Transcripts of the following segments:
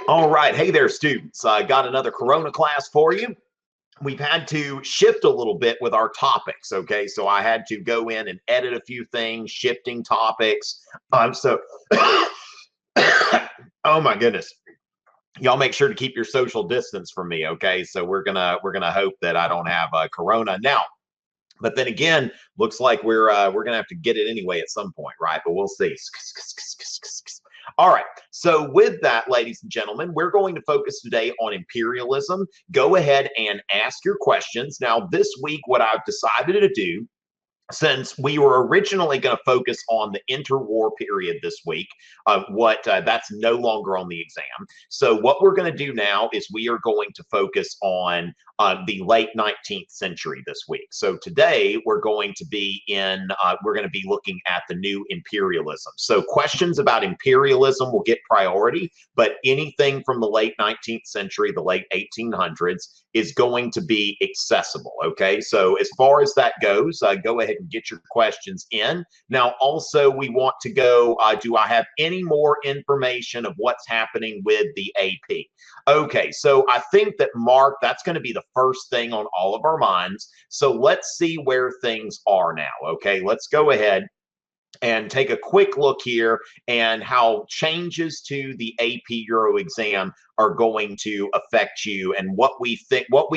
All right. Hey there, students. I got another Corona class for you. We've had to shift a little bit with our topics. Okay. So I had to go in and edit a few things, shifting topics. So, oh my goodness. Y'all make sure to keep your social distance from me. Okay. So we're gonna hope that I don't have Corona now. But then again, looks like we're gonna have to get it anyway at some point, right? But we'll see. All right. So with that, ladies and gentlemen, we're going to focus today on imperialism. Go ahead and ask your questions. Now, this week, what I've decided to do, since we were originally going to focus on the interwar period this week, that's no longer on the exam. So what we're going to do now is we are going to focus on the late 19th century this week. So today we're going to be looking at the new imperialism. So questions about imperialism will get priority, but anything from the late 19th century, the late 1800s, is going to be accessible. Okay, so as far as that goes, go ahead and get your questions in. Now, also, we want to go, do I have any more information of what's happening with the AP? Okay, so I think that, Mark, that's going to be the first thing on all of our minds. So let's see where things are now. Okay, let's go ahead and take a quick look here and how changes to the AP Euro exam are going to affect you and what we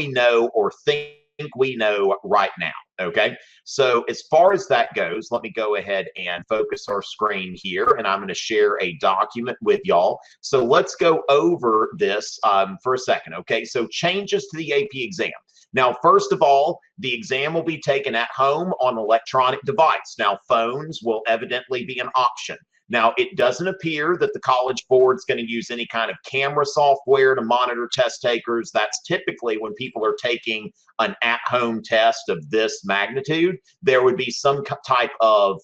know or think we know right now. Okay, so as far as that goes, let me go ahead and focus our screen here, and I'm going to share a document with y'all. So let's go over this for a second. Okay, so changes to the AP exam. Now, first of all, the exam will be taken at home on an electronic device. Now, phones will evidently be an option. Now, it doesn't appear that the College Board is going to use any kind of camera software to monitor test takers. That's typically when people are taking an at-home test of this magnitude. There would be some type of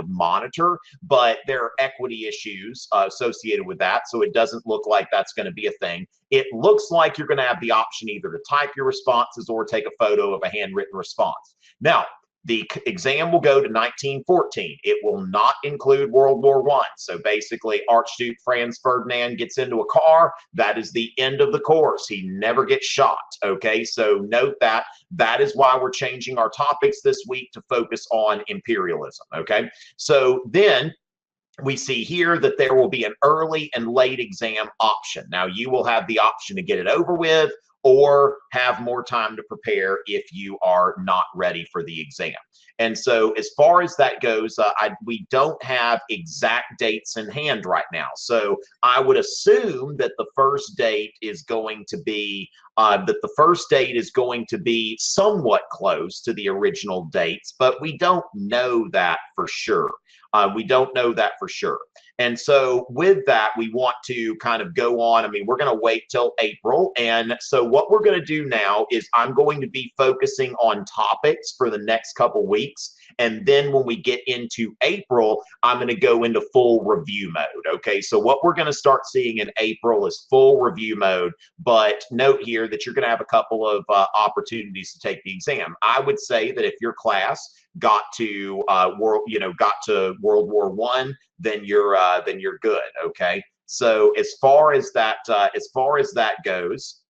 monitor, but there are equity issues associated with that, so it doesn't look like that's going to be a thing. It looks like you're going to have the option either to type your responses or take a photo of a handwritten response. Now, the exam will go to 1914. It will not include World War I. So basically, Archduke Franz Ferdinand gets into a car. That is the end of the course. He never gets shot. Okay, so note that. That is why we're changing our topics this week to focus on imperialism. Okay, so then we see here that there will be an early and late exam option. Now, you will have the option to get it over with or have more time to prepare if you are not ready for the exam. And so as far as that goes, we don't have exact dates in hand right now. So I would assume that the first date is going to be somewhat close to the original dates, but we don't know that for sure. We don't know that for sure. And so with that, we want to kind of go on. I mean, we're going to wait till April. And so what we're going to do now is I'm going to be focusing on topics for the next couple weeks. And then when we get into April, I'm going to go into full review mode. Okay, so what we're going to start seeing in April is full review mode. But note here that you're going to have a couple of opportunities to take the exam. I would say that if your class got to World War I, then you're good. Okay, so as far as that goes,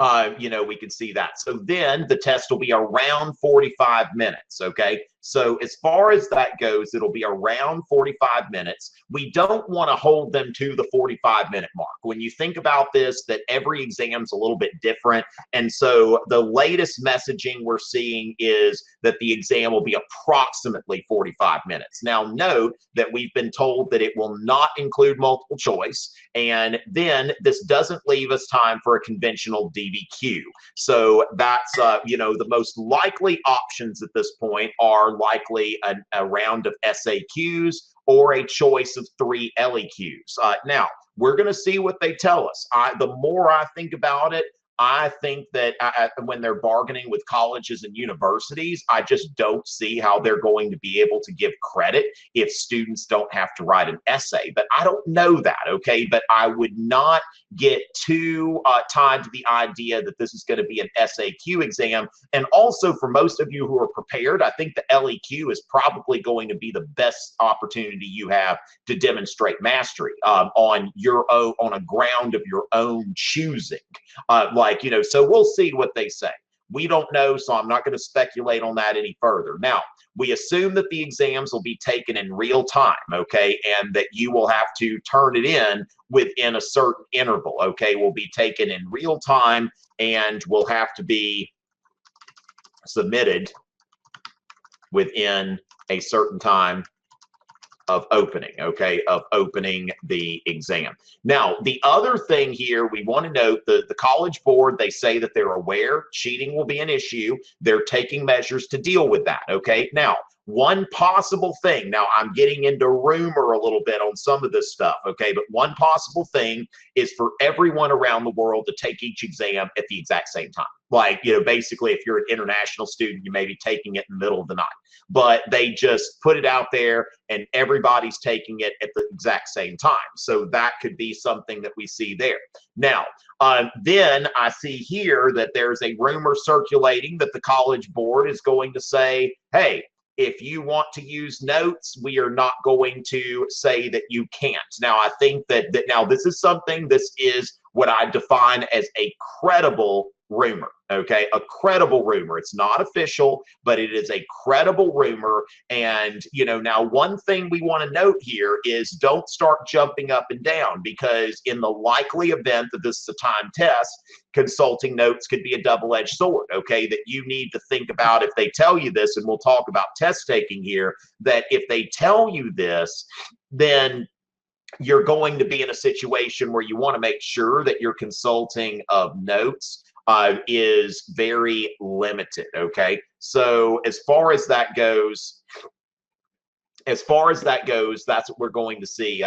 we can see that. So then the test will be around 45 minutes. Okay. So as far as that goes, it'll be around 45 minutes. We don't want to hold them to the 45-minute mark. When you think about this, that every exam's a little bit different. And so the latest messaging we're seeing is that the exam will be approximately 45 minutes. Now, note that we've been told that it will not include multiple choice. And then this doesn't leave us time for a conventional DBQ. So that's, the most likely options at this point are likely a round of SAQs or a choice of 3 LEQs. Now, we're going to see what they tell us. The more I think about it, I think that when they're bargaining with colleges and universities, I just don't see how they're going to be able to give credit if students don't have to write an essay. But I don't know that, okay? But I would not get too tied to the idea that this is going to be an SAQ exam. And also, for most of you who are prepared, I think the LEQ is probably going to be the best opportunity you have to demonstrate mastery on your own, on a ground of your own choosing. So we'll see what they say. We don't know, so I'm not going to speculate on that any further. Now, we assume that the exams will be taken in real time, okay, and that you will have to turn it in within a certain interval, okay, will be taken in real time and will have to be submitted within a certain time of opening, okay, of opening the exam. Now, the other thing here, we want to note the College Board, they say that they're aware cheating will be an issue. They're taking measures to deal with that, okay? Now, one possible thing, now I'm getting into rumor a little bit on some of this stuff, okay, but one possible thing is for everyone around the world to take each exam at the exact same time. Like, basically, if you're an international student, you may be taking it in the middle of the night. But they just put it out there and everybody's taking it at the exact same time. So that could be something that we see there. Now, then I see here that there's a rumor circulating that the College Board is going to say, hey, if you want to use notes, we are not going to say that you can't. Now, I think that now this is what I define as a credible rumor, okay? A credible rumor. It's not official, but it is a credible rumor. And, now one thing we want to note here is don't start jumping up and down, because in the likely event that this is a time test, consulting notes could be a double-edged sword, okay? That you need to think about if they tell you this, and we'll talk about test taking here, that if they tell you this, then you're going to be in a situation where you want to make sure that your consulting of notes is very limited, okay? So as far as that goes, that's what we're going to see,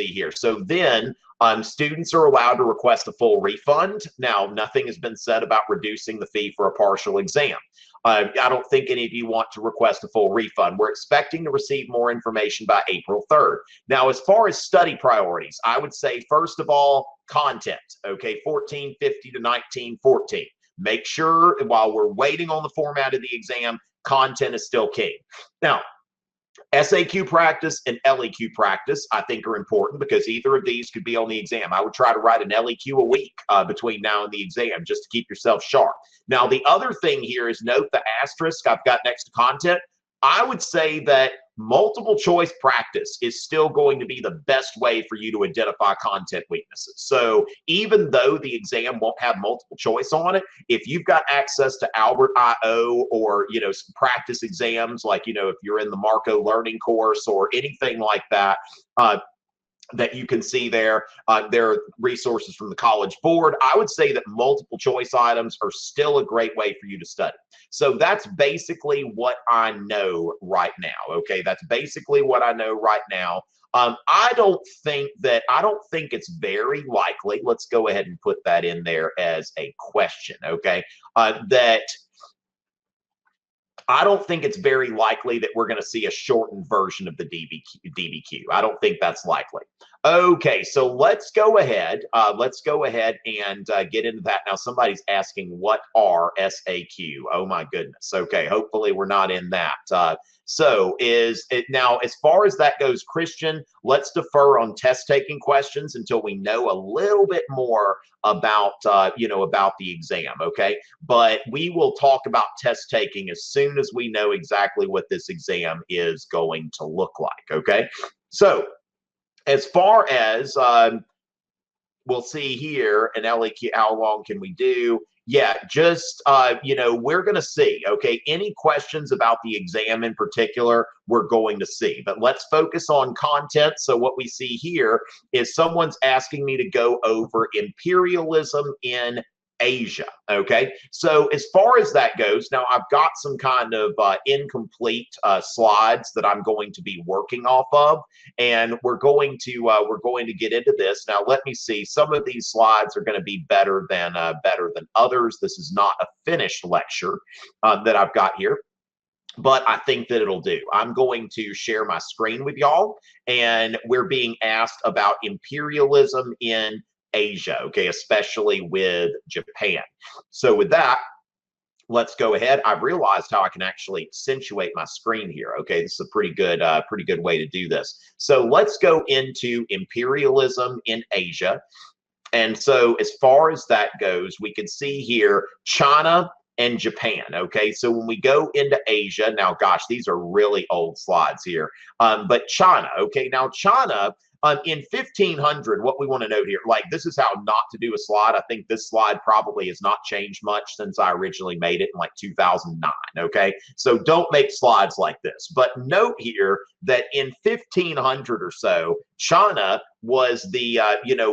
here. So then students are allowed to request a full refund. Now, nothing has been said about reducing the fee for a partial exam. I don't think any of you want to request a full refund. We're expecting to receive more information by April 3rd. Now, as far as study priorities, I would say, first of all, content, okay, 1450 to 1914. Make sure while we're waiting on the format of the exam, content is still king. Now, SAQ practice and LEQ practice, I think, are important because either of these could be on the exam. I would try to write an LEQ a week between now and the exam just to keep yourself sharp. Now, the other thing here is note the asterisk I've got next to content. I would say that multiple choice practice is still going to be the best way for you to identify content weaknesses. So even though the exam won't have multiple choice on it, if you've got access to Albert IO or, some practice exams, like, if you're in the Marco learning course or anything like that, that you can see there. There are resources from the College Board. I would say that multiple choice items are still a great way for you to study. So that's basically what I know right now. Okay, that's basically what I know right now. I don't think it's very likely. Let's go ahead and put that in there as a question. Okay, that I don't think it's very likely that we're going to see a shortened version of the DBQ. I don't think that's likely. Okay, so let's go ahead. And get into that. Now, somebody's asking, what are SAQ? Oh, my goodness. Okay, hopefully we're not in that. So is it now, as far as that goes, Christian, let's defer on test taking questions until we know a little bit more about, about the exam. Okay. But we will talk about test taking as soon as we know exactly what this exam is going to look like. Okay. So as far as, we'll see here an LEQ, how long can we do? Yeah, just, we're going to see, okay, any questions about the exam in particular, we're going to see. But let's focus on content. So what we see here is someone's asking me to go over imperialism in Asia. Okay, so as far as that goes, now I've got some kind of incomplete slides that I'm going to be working off of, and we're going to get into this. Now let me see. Some of these slides are going to be better than others. This is not a finished lecture that I've got here, but I think that it'll do. I'm going to share my screen with y'all, and we're being asked about imperialism in Asia, okay, especially with Japan. So with that, let's go ahead. I've realized how I can actually accentuate my screen here. Okay, this is a pretty good way to do this. So let's go into imperialism in Asia. And so as far as that goes, we can see here China and Japan. Okay, so when we go into Asia, now, gosh, these are really old slides here. But China, okay, now China, in 1500, what we want to note here, like this is how not to do a slide. I think this slide probably has not changed much since I originally made it in like 2009. Okay, so don't make slides like this. But note here that in 1500 or so, China was the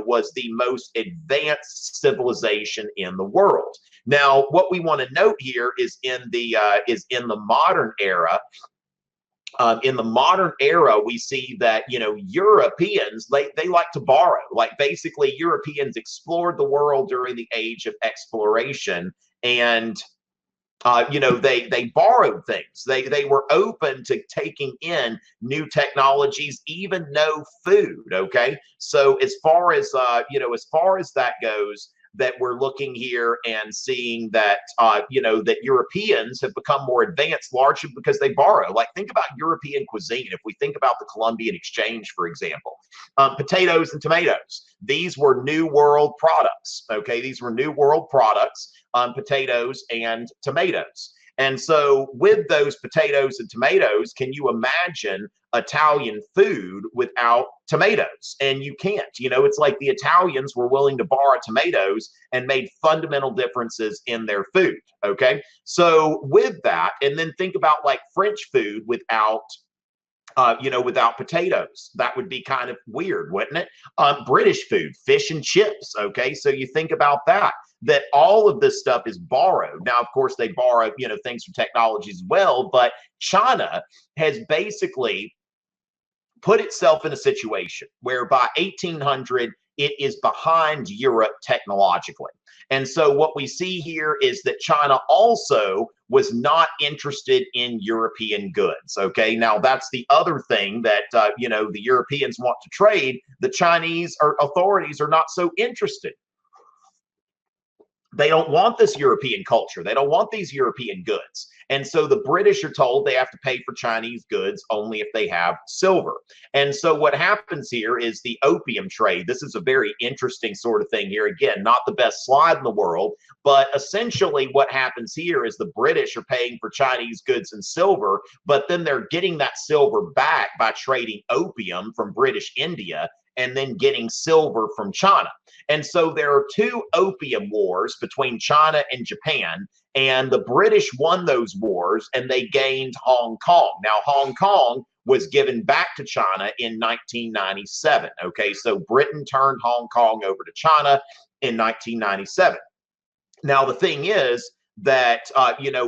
was the most advanced civilization in the world. Now, what we want to note here is in the modern era. In the modern era, we see that, Europeans, they like to borrow. Like basically, Europeans explored the world during the age of exploration, and they borrowed things. They were open to taking in new technologies, even no food. Okay, so as far as that goes, that we're looking here and seeing that that Europeans have become more advanced largely because they borrow. Like think about European cuisine. If we think about the Columbian Exchange, for example, potatoes and tomatoes, these were New World products. Okay, these were New World products, potatoes and tomatoes. And so with those potatoes and tomatoes, can you imagine Italian food without tomatoes? And you can't. It's like the Italians were willing to borrow tomatoes and made fundamental differences in their food. Okay, so with that, and then think about like French food without without potatoes. That would be kind of weird, wouldn't it? British food, fish and chips. Okay, so you think about that all of this stuff is borrowed. Now, of course, they borrow, things from technologies as well, but China has basically put itself in a situation where by 1800, it is behind Europe technologically. And so what we see here is that China also was not interested in European goods. Okay, now that's the other thing that, the Europeans want to trade. The Chinese authorities are not so interested. They don't want this European culture. They don't want these European goods. And so the British are told they have to pay for Chinese goods only if they have silver. And so what happens here is the opium trade. This is a very interesting sort of thing here. Again, not the best slide in the world, but essentially what happens here is the British are paying for Chinese goods in silver, but then they're getting that silver back by trading opium from British India and then getting silver from China. And so there are two opium wars between China and Japan, and the British won those wars and they gained Hong Kong. Now, Hong Kong was given back to China in 1997. Okay, so Britain turned Hong Kong over to China in 1997. Now, the thing is that,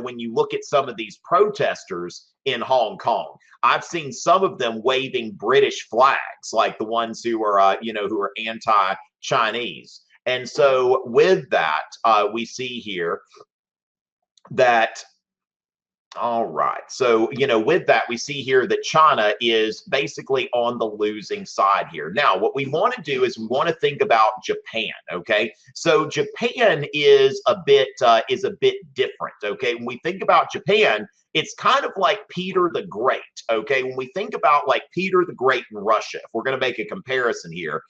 when you look at some of these protesters in Hong Kong, I've seen some of them waving British flags, like the ones who are, who are anti-Chinese. And so with that, we see here that, all right. So, with that, we see here that China is basically on the losing side here. Now, what we want to do is we want to think about Japan. Okay. So Japan is a bit different. Okay. When we think about Japan, it's kind of like Peter the Great. Okay. When we think about like Peter the Great in Russia, if we're going to make a comparison here,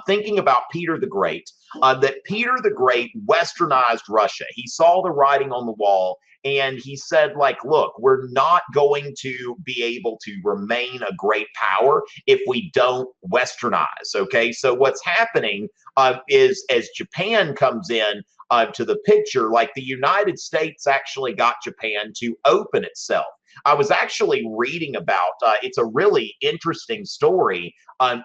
thinking about Peter the Great, that Peter the Great westernized Russia. He saw the writing on the wall and he said, like, look, we're not going to be able to remain a great power if we don't westernize. Okay. So what's happening is as Japan comes in to the picture, like the United States actually got Japan to open itself. I was actually reading about, it's a really interesting story,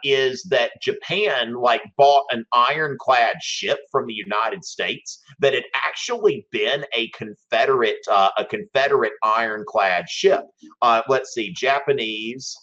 is that Japan like bought an ironclad ship from the United States that had actually been a Confederate ironclad ship. Let's see, Japanese.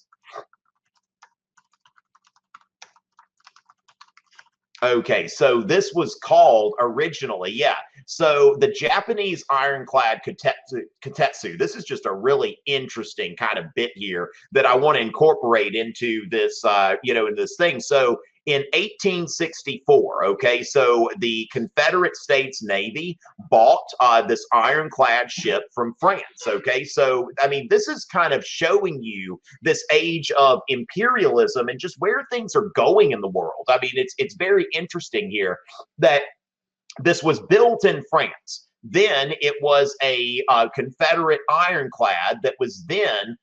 Okay, so this was called originally, yeah. So the Japanese ironclad Katetsu, this is just a really interesting kind of bit here that I want to incorporate into this, in this thing. So in 1864, okay, so the Confederate States Navy bought this ironclad ship from France, okay? So, I mean, this is kind of showing you this age of imperialism and just where things are going in the world. I mean, it's very interesting here that this was built in France. Then it was a Confederate ironclad that was then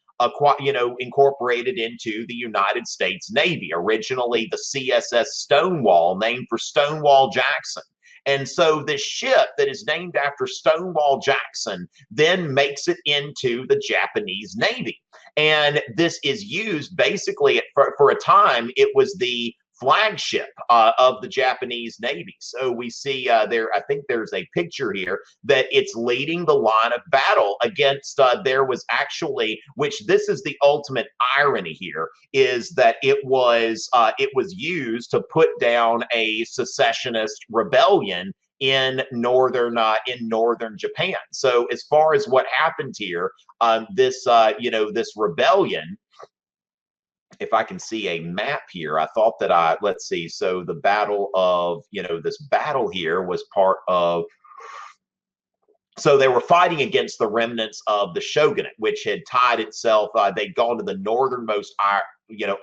incorporated into the United States Navy. Originally, the CSS Stonewall, named for Stonewall Jackson. And so this ship that is named after Stonewall Jackson then makes it into the Japanese Navy. And this is used basically for a time, it was the flagship of the Japanese Navy. So we see there, I think there's a picture here that it's leading the line of battle against, there was actually, which this is the ultimate irony here, is that it was used to put down a secessionist rebellion in northern Japan. So as far as what happened here, this rebellion, if I can see a map here, I thought that let's see. So the battle of, this battle here was part of, so they were fighting against the remnants of the shogunate, which had tied itself, they'd gone to the northernmost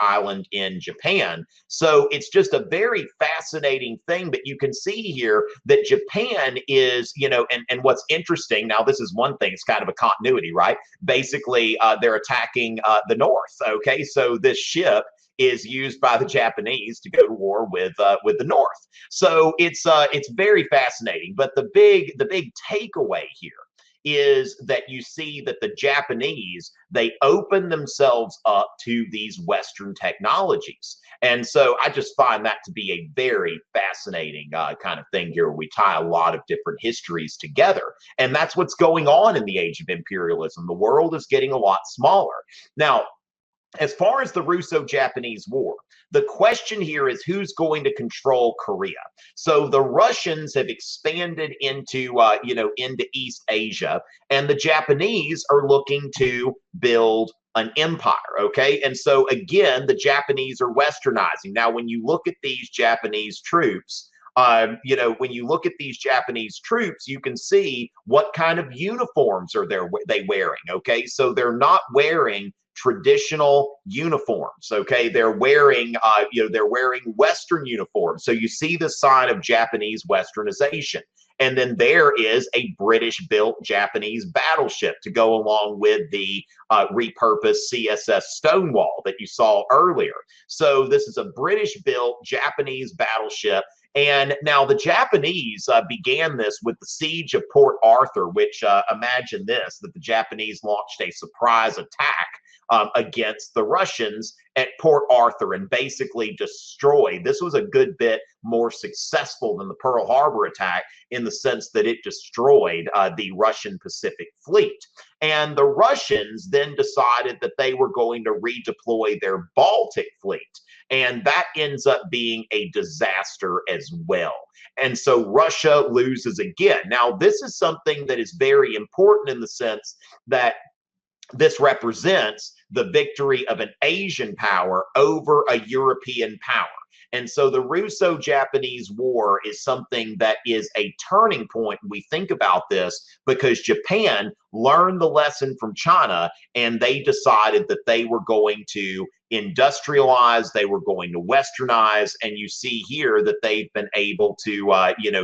island in Japan. So it's just a very fascinating thing. But you can see here that Japan is, and what's interesting, now this is one thing, it's kind of a continuity, right? Basically, they're attacking the North. Okay, so this ship is used by the Japanese to go to war with the North. So it's very fascinating. But the big takeaway here is that you see that the Japanese, they open themselves up to these Western technologies. And so I just find that to be a very fascinating kind of thing here, where we tie a lot of different histories together. And that's what's going on in the age of imperialism. The world is getting a lot smaller. Now, as far as the Russo-Japanese War, the question here is who's going to control Korea. So the Russians have expanded into, into East Asia, and the Japanese are looking to build an empire, okay? And so again, the Japanese are westernizing. Now, when you look at these Japanese troops, when you look at these Japanese troops, you can see what kind of uniforms are they wearing, okay? So they're not wearing traditional uniforms, okay? They're wearing Western uniforms. So you see the sign of Japanese westernization. And then there is a British-built Japanese battleship to go along with the repurposed CSS Stonewall that you saw earlier. So this is a British-built Japanese battleship. And now the Japanese began this with the siege of Port Arthur, which imagine this, that the Japanese launched a surprise attack against the Russians at Port Arthur and basically destroyed. This was a good bit more successful than the Pearl Harbor attack in the sense that it destroyed the Russian Pacific Fleet. And the Russians then decided that they were going to redeploy their Baltic Fleet. And that ends up being a disaster as well. And so Russia loses again. Now, this is something that is very important in the sense that this represents the victory of an Asian power over a European power. And so the Russo-Japanese War is something that is a turning point when we think about this, because Japan learned the lesson from China and they decided that they were going to industrialize, they were going to westernize, and you see here that they've been able to,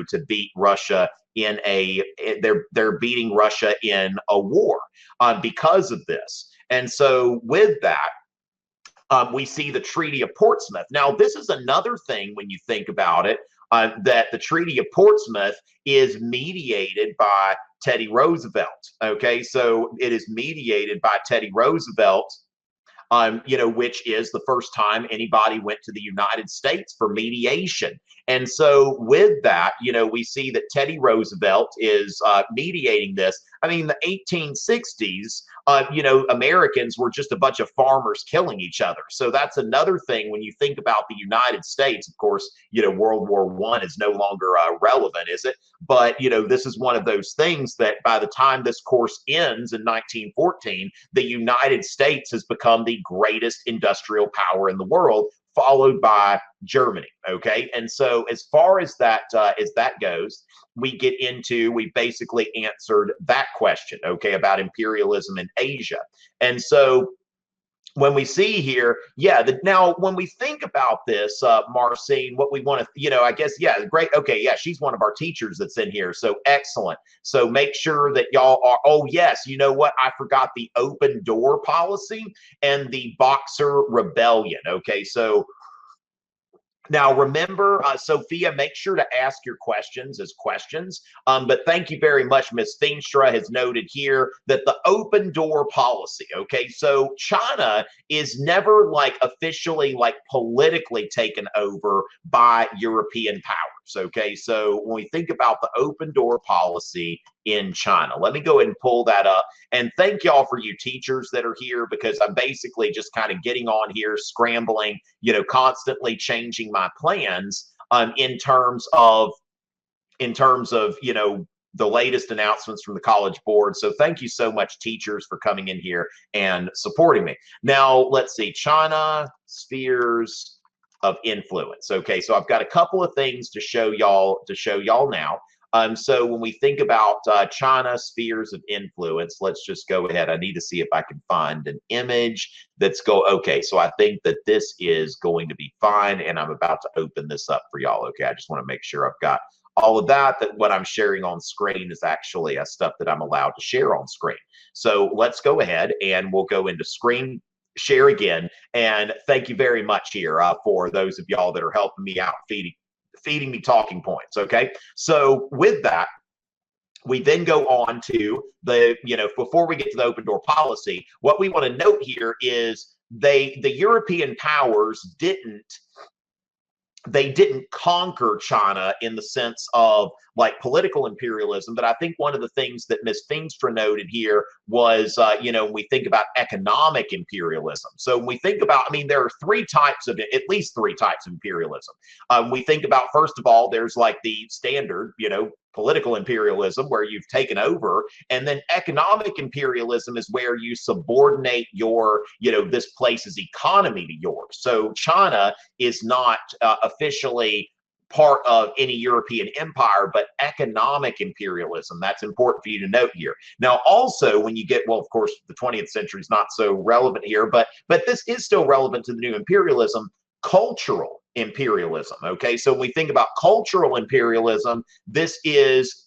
to beat Russia in they're beating Russia in a war because of this. And so with that, we see the Treaty of Portsmouth. Now, this is another thing when you think about it, that the Treaty of Portsmouth is mediated by Teddy Roosevelt. Okay, so it is mediated by Teddy Roosevelt, which is the first time anybody went to the United States for mediation. And so with that, we see that Teddy Roosevelt is mediating this. I mean, the 1860s, Americans were just a bunch of farmers killing each other. So that's another thing when you think about the United States. Of course, World War I is no longer relevant, is it? But, this is one of those things that by the time this course ends in 1914, the United States has become the greatest industrial power in the world, followed by Germany. Okay, and so as far as that goes, we basically answered that question. Okay, about imperialism in Asia, and so when we see here, now when we think about this, Marcine, what we want to, I guess, great. Okay, she's one of our teachers that's in here. So excellent. So make sure that y'all are, oh, yes, you know what? I forgot the open door policy and the Boxer Rebellion. Okay, so now, remember, Sophia, make sure to ask your questions as questions. But thank you very much. Ms. Feenstra has noted here that the open door policy, okay, so China is never officially politically taken over by European powers, okay? So when we think about the open door policy in China, let me go ahead and pull that up. And thank y'all for you teachers that are here, because I'm basically just kind of getting on here, scrambling, constantly changing my plans in terms of the latest announcements from the College Board. So thank you so much, teachers, for coming in here and supporting me. Now, let's see, China, spheres of influence. Okay, so I've got a couple of things to show y'all now. So when we think about China, spheres of influence, let's just go ahead. I need to see if I can find an image okay, so I think that this is going to be fine, and I'm about to open this up for y'all. Okay, I just want to make sure I've got all of that what I'm sharing on screen is actually stuff that I'm allowed to share on screen. So let's go ahead and we'll go into screen share again. And thank you very much here for those of y'all that are helping me out, feeding me talking points. Okay, so with that, we then go on to before we get to the open door policy, what we want to note here is the European powers didn't conquer China in the sense of political imperialism. But I think one of the things that Ms. Feenstra noted here was, when we think about economic imperialism. So when we think about, there are at least three types of imperialism. We think about, first of all, there's the standard, political imperialism where you've taken over, and then economic imperialism is where you subordinate your, this place's economy to yours. So China is not officially part of any European empire, but economic imperialism. That's important for you to note here. Now, also, when you get, well, of course, the 20th century is not so relevant here, but this is still relevant to the new imperialism, cultural imperialism. Okay, so when we think about cultural imperialism, this is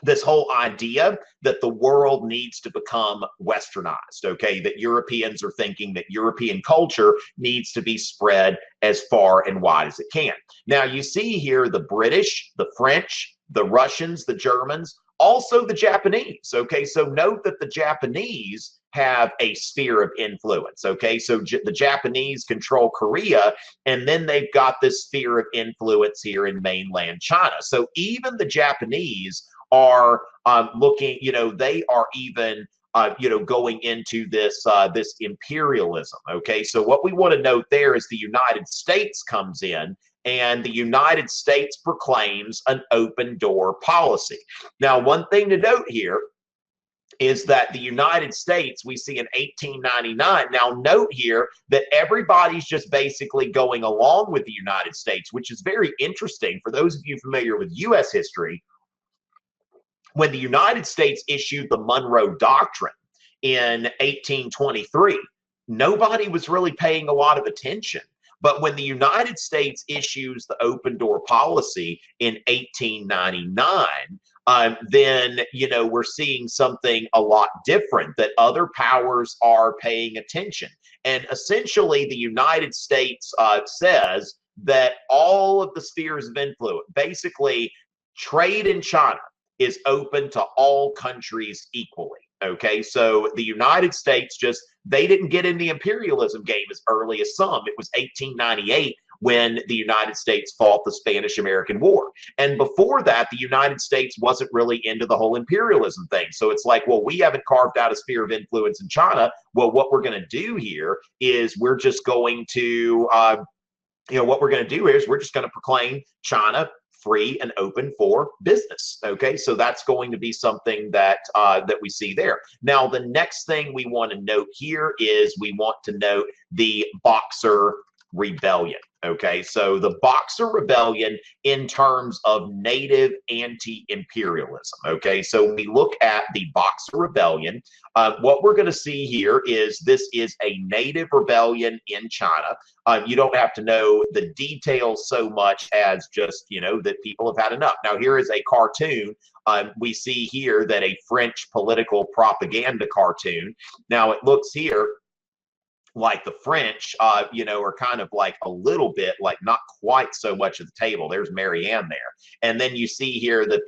this whole idea that the world needs to become westernized, okay? That Europeans are thinking that European culture needs to be spread as far and wide as it can. Now, you see here the British, the French, the Russians, the Germans, also the Japanese, okay? So note that the Japanese have a sphere of influence, okay? So the Japanese control Korea, and then they've got this sphere of influence here in mainland China. So even the Japanese are looking, they are even, going into this this imperialism. Okay, so what we want to note there is the United States comes in, and the United States proclaims an open door policy. Now, one thing to note here is that the United States, we see in 1899. Now, note here that everybody's just basically going along with the United States, which is very interesting for those of you familiar with U.S. history. When the United States issued the Monroe Doctrine in 1823, nobody was really paying a lot of attention. But when the United States issues the open door policy in 1899, then, we're seeing something a lot different, that other powers are paying attention. And essentially, the United States says that all of the spheres of influence, basically trade in China, is open to all countries equally. Okay, so the United States they didn't get in the imperialism game as early as some. It was 1898 when the United States fought the Spanish-American War. And before that, the United States wasn't really into the whole imperialism thing. So it's like, well, we haven't carved out a sphere of influence in China. Well, what we're going to do here is we're just going to, what we're going to do is we're just going to proclaim China free and open for business. Okay, so that's going to be something that that we see there. Now, the next thing we want to note here is we want to note the Boxer Rebellion. Okay, so the Boxer Rebellion in terms of native anti-imperialism. Okay, so when we look at the Boxer Rebellion, what we're going to see here is this is a native rebellion in China. You don't have to know the details so much as just, that people have had enough. Now, here is a cartoon. We see here that a French political propaganda cartoon. Now, it looks here like the French, are kind of like a little bit, like not quite so much at the table. There's Marianne there, and then you see here that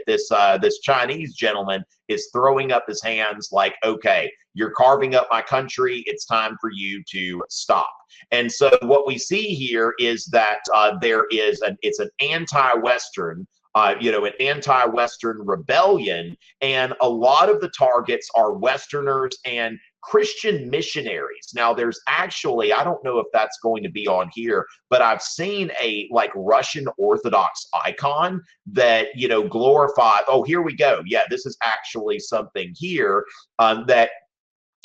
this Chinese gentleman is throwing up his hands, like, okay, you're carving up my country. It's time for you to stop. And so what we see here is that it's an anti-Western. An anti-Western rebellion, and a lot of the targets are Westerners and Christian missionaries. Now, there's actually, I don't know if that's going to be on here, but I've seen a Russian Orthodox icon that, glorified. Oh, here we go. Yeah, this is actually something here that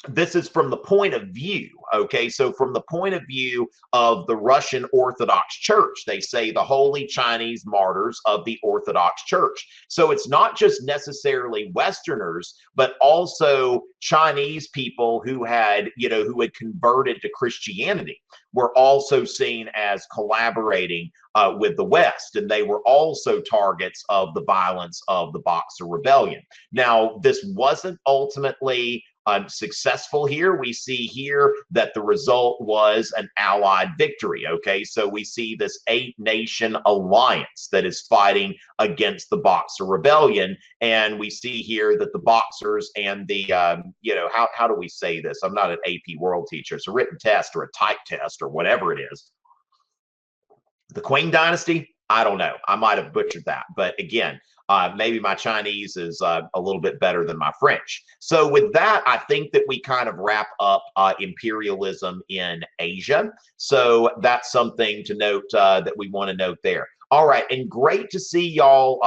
this is from the point of view. Okay, so from the point of view of the Russian Orthodox Church, they say the holy Chinese martyrs of the Orthodox Church. So it's not just necessarily Westerners, but also Chinese people who had converted to Christianity were also seen as collaborating with the West, and they were also targets of the violence of the Boxer Rebellion. Now, this wasn't ultimately successful here. We see here that the result was an Allied victory. Okay, so we see this 8-nation alliance that is fighting against the Boxer Rebellion, and we see here that the Boxers and the how do we say this? I'm not an AP World teacher. It's a written test or a type test or whatever it is. The Qing Dynasty, I don't know. I might have butchered that, but again, maybe my Chinese is a little bit better than my French. So with that, I think that we kind of wrap up imperialism in Asia. So that's something to note that we want to note there. All right, and great to see y'all,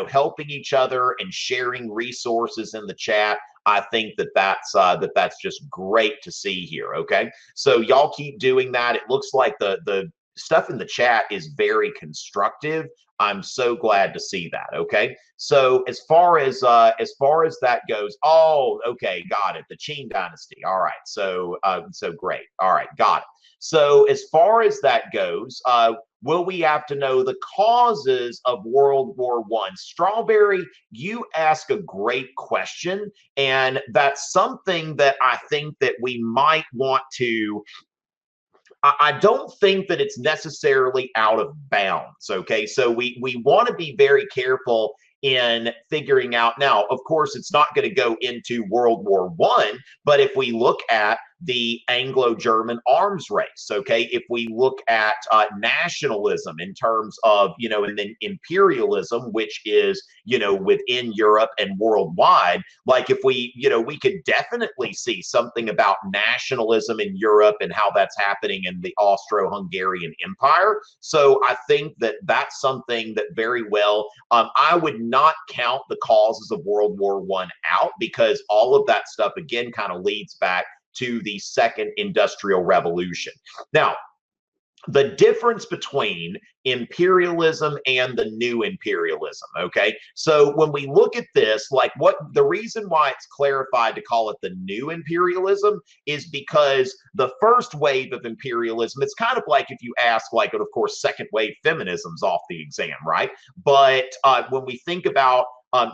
helping each other and sharing resources in the chat. I think that's just great to see here. Okay, so y'all keep doing that. It looks like the stuff in the chat is very constructive. I'm so glad to see that. Okay, so as far as that goes, oh, okay, got it. The Qing Dynasty. All right, so great. All right, got it. So as far as that goes, will we have to know the causes of World War I? Strawberry, you ask a great question, and that's something that I think that we might want to. I don't think that it's necessarily out of bounds. Okay, so we want to be very careful in figuring out. Now, of course, it's not going to go into World War I, but if we look at the Anglo-German arms race, okay, if we look at nationalism in terms of, and then imperialism, which is, within Europe and worldwide, like if we could definitely see something about nationalism in Europe and how that's happening in the Austro-Hungarian Empire. So I think that that's something that very well, I would not count the causes of World War I out, because all of that stuff, again, kind of leads back to the Second Industrial Revolution. Now, the difference between imperialism and the new imperialism, okay? So when we look at this, like the reason why it's clarified to call it the new imperialism is because the first wave of imperialism, it's kind of like if you ask, and of course, second wave feminism's off the exam, right? But when we think about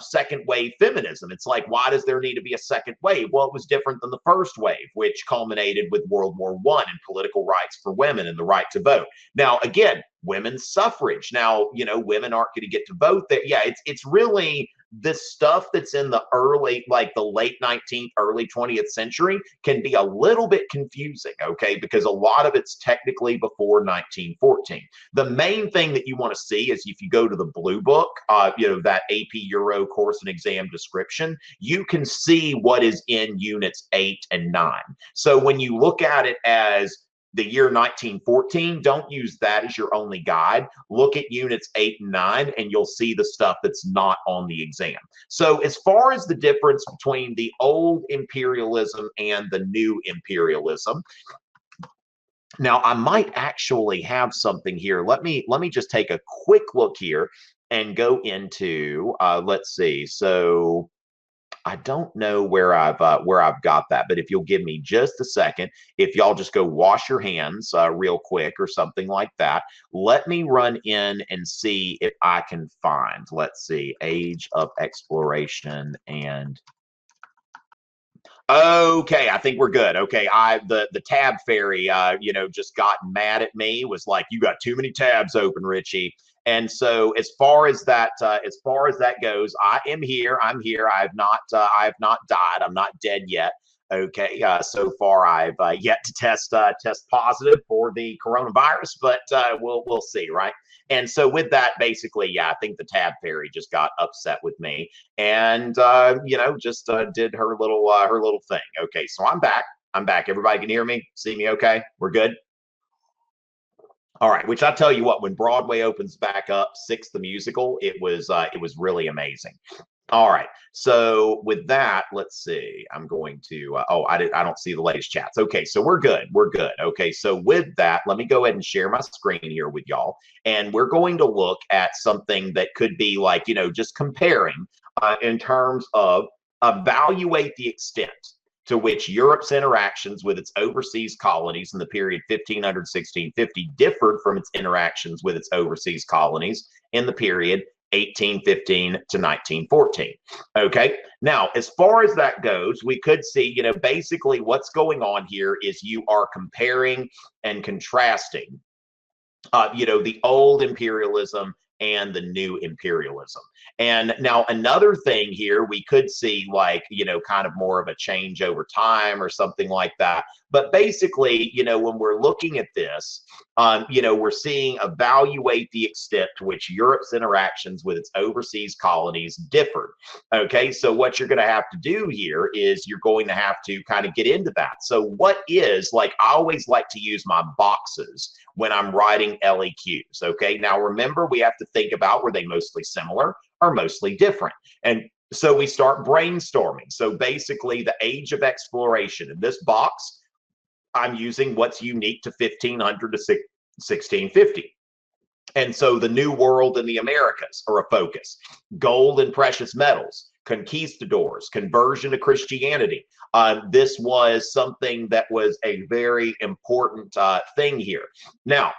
second wave feminism. It's like, why does there need to be a second wave? Well, it was different than the first wave, which culminated with World War I and political rights for women and the right to vote. Now, again, women's suffrage. Now, women aren't going to get to vote. That, yeah, it's really this stuff that's in the early, like the late 19th, early 20th century can be a little bit confusing, okay? Because a lot of it's technically before 1914. The main thing that you want to see is if you go to the blue book, that AP Euro course and exam description, you can see what is in units 8 and 9. So when you look at it as the year 1914, don't use that as your only guide. Look at units 8 and 9, and you'll see the stuff that's not on the exam. So as far as the difference between the old imperialism and the new imperialism, now I might actually have something here. Let me just take a quick look here and go into, let's see. So I don't know where I've got that, but if you'll give me just a second, if y'all just go wash your hands real quick or something like that, let me run in and see if I can find, let's see, Age of Exploration and okay, I think we're good. Okay, the tab fairy, just got mad at me. Was like, you got too many tabs open, Richie. And so, as far as that goes, I am here. I'm here. I have not died. I'm not dead yet. Okay, so far I've yet to test positive for the coronavirus, but we'll see, right? And so with that, basically, yeah, I think the tab fairy just got upset with me, and just did her little thing. Okay, so I'm back. I'm back. Everybody can hear me, see me. Okay, we're good. All right, which I tell you what, when Broadway opens back up, Six the musical, it was really amazing. All right, so with that, let's see. I'm going to. I don't see the latest chats. Okay, so we're good. We're good. Okay, so with that, let me go ahead and share my screen here with y'all, and we're going to look at something that could be like, just comparing in terms of evaluate the extent to which Europe's interactions with its overseas colonies in the period 1500-1650 differed from its interactions with its overseas colonies in the period 1815 to 1914. Okay, now as far as that goes, we could see, basically what's going on here is you are comparing and contrasting, the old imperialism and the new imperialism. And now another thing here, we could see like, kind of more of a change over time or something like that. But basically, when we're looking at this, we're seeing evaluate the extent to which Europe's interactions with its overseas colonies differed. Okay, so what you're going to have to do here is you're going to have to kind of get into that. So what is, like, I always like to use my boxes when I'm writing LEQs. Okay, now remember, we have to think about, were they mostly similar or mostly different? And so we start brainstorming. So basically, the Age of Exploration in this box, I'm using what's unique to 1500 to 1650. And so the New World and the Americas are a focus. Gold and precious metals, conquistadors, conversion to Christianity. This was something that was a very important thing here. Now,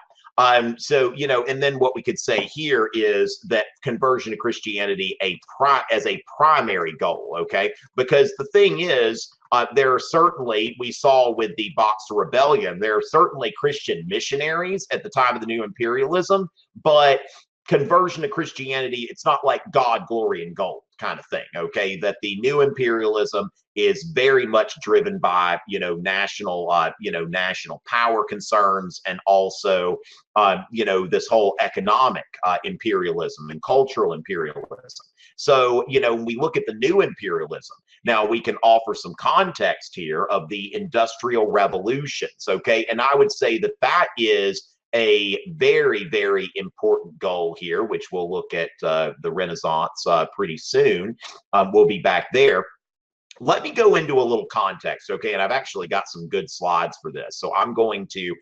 so, and then what we could say here is that conversion to Christianity as a primary goal, okay? Because the thing is, there are certainly, we saw with the Boxer Rebellion, there are certainly Christian missionaries at the time of the new imperialism, but conversion to Christianity, it's not like God, glory, and gold kind of thing, okay? That the new imperialism is very much driven by, national power concerns, and also, this whole economic imperialism and cultural imperialism. So, when we look at the new imperialism, now we can offer some context here of the industrial revolutions, okay? And I would say that that is a very, very important goal here, which we'll look at the Renaissance pretty soon. We'll be back there. let me go into a little context, okay? And I've actually got some good slides for this. So I'm going to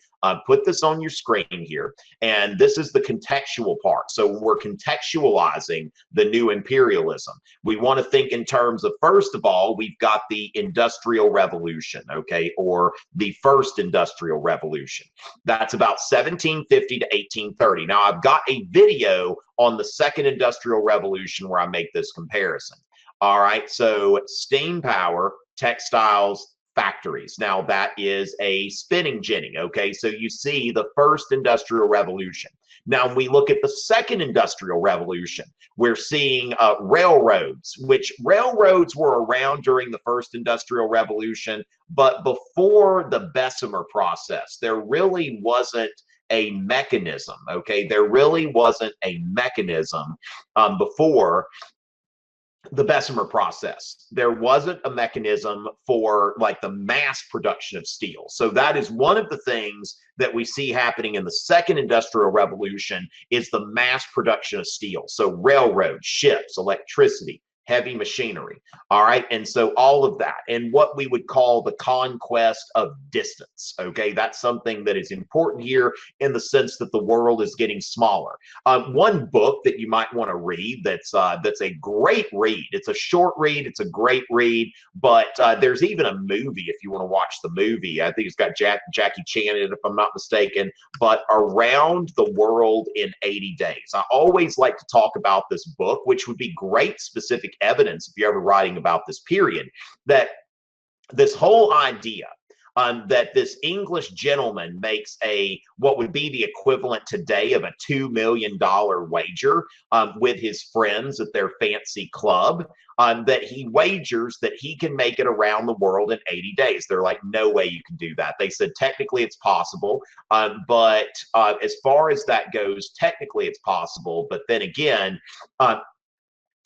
put this on your screen here. And this is the contextual part. So we're contextualizing the new imperialism. We want to think in terms of, first of all, we've got the Industrial Revolution, okay? Or the First Industrial Revolution. That's about 1750 to 1830. Now, I've got a video on the Second Industrial Revolution where I make this comparison. All right, so steam power, textiles, factories. Now that is a spinning jenny, okay? So you see the first industrial revolution. Now, when we look at the second industrial revolution, we're seeing railroads, which railroads were around during the first industrial revolution, but before the Bessemer process, there really wasn't a mechanism, okay? There really wasn't a mechanism before the Bessemer process. There wasn't a mechanism for like the mass production of steel. So that is one of the things that we see happening in the second industrial revolution is the mass production of steel. So railroads, ships, electricity, heavy machinery. All right. And so all of that and what we would call the conquest of distance. Okay. That's something that is important here in the sense that the world is getting smaller. One book that you might want to read that's a great read. It's a short read. It's a great read, but there's even a movie if you want to watch the movie. I think it's got Jackie Chan in it, if I'm not mistaken, but Around the World in 80 Days. I always like to talk about this book, which would be great specific evidence if you're ever writing about this period, that this whole idea that this English gentleman makes what would be the equivalent today of a $2 million wager with his friends at their fancy club, that he wagers that he can make it around the world in 80 days. They're like, no way you can do that. They said, technically it's possible, but as far as that goes, technically it's possible. But then again,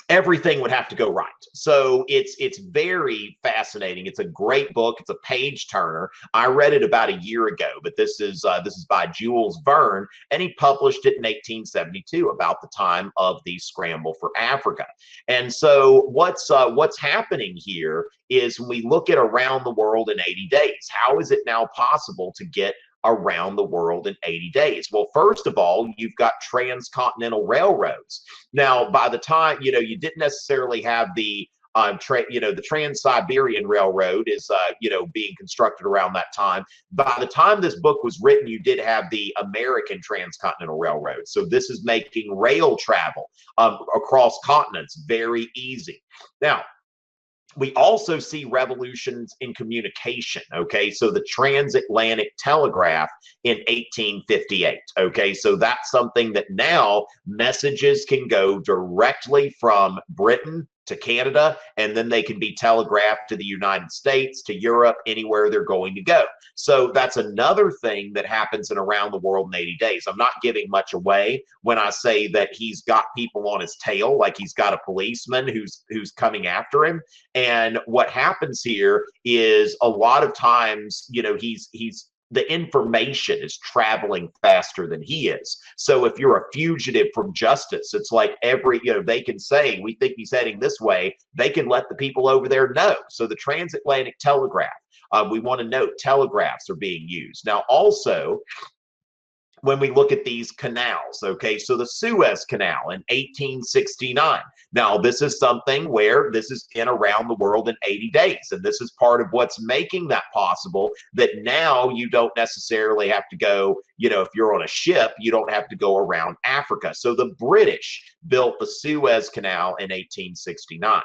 everything would have to go right. So it's very fascinating. It's a great book. It's a page turner. I read it about a year ago, but this is by Jules Verne, and he published it in 1872, about the time of the scramble for Africa. And so what's happening here is when we look at Around the World in 80 Days, how is it now possible to get around the world in 80 days? Well, first of all, you've got transcontinental railroads. Now, by the time, you didn't necessarily have the the Trans-Siberian Railroad is, being constructed around that time. By the time this book was written, you did have the American Transcontinental Railroad. So this is making rail travel across continents very easy. Now, we also see revolutions in communication, okay? So the transatlantic telegraph in 1858, okay? So that's something that now messages can go directly from Britain to Canada, and then they can be telegraphed to the United States, to Europe, anywhere they're going to go. So that's another thing that happens in Around the World in 80 Days. I'm not giving much away when I say that he's got people on his tail, like he's got a policeman who's coming after him. And what happens here is a lot of times, he's the information is traveling faster than he is. So if you're a fugitive from justice, it's like they can say, we think he's heading this way. They can let the people over there know. So the transatlantic telegraph, we want to note telegraphs are being used. Now, also, when we look at these canals, okay, so the Suez Canal in 1869. Now, this is something where this is in Around the World in 80 days. And this is part of what's making that possible, that now you don't necessarily have to go, if you're on a ship, you don't have to go around Africa. So the British built the Suez Canal in 1869.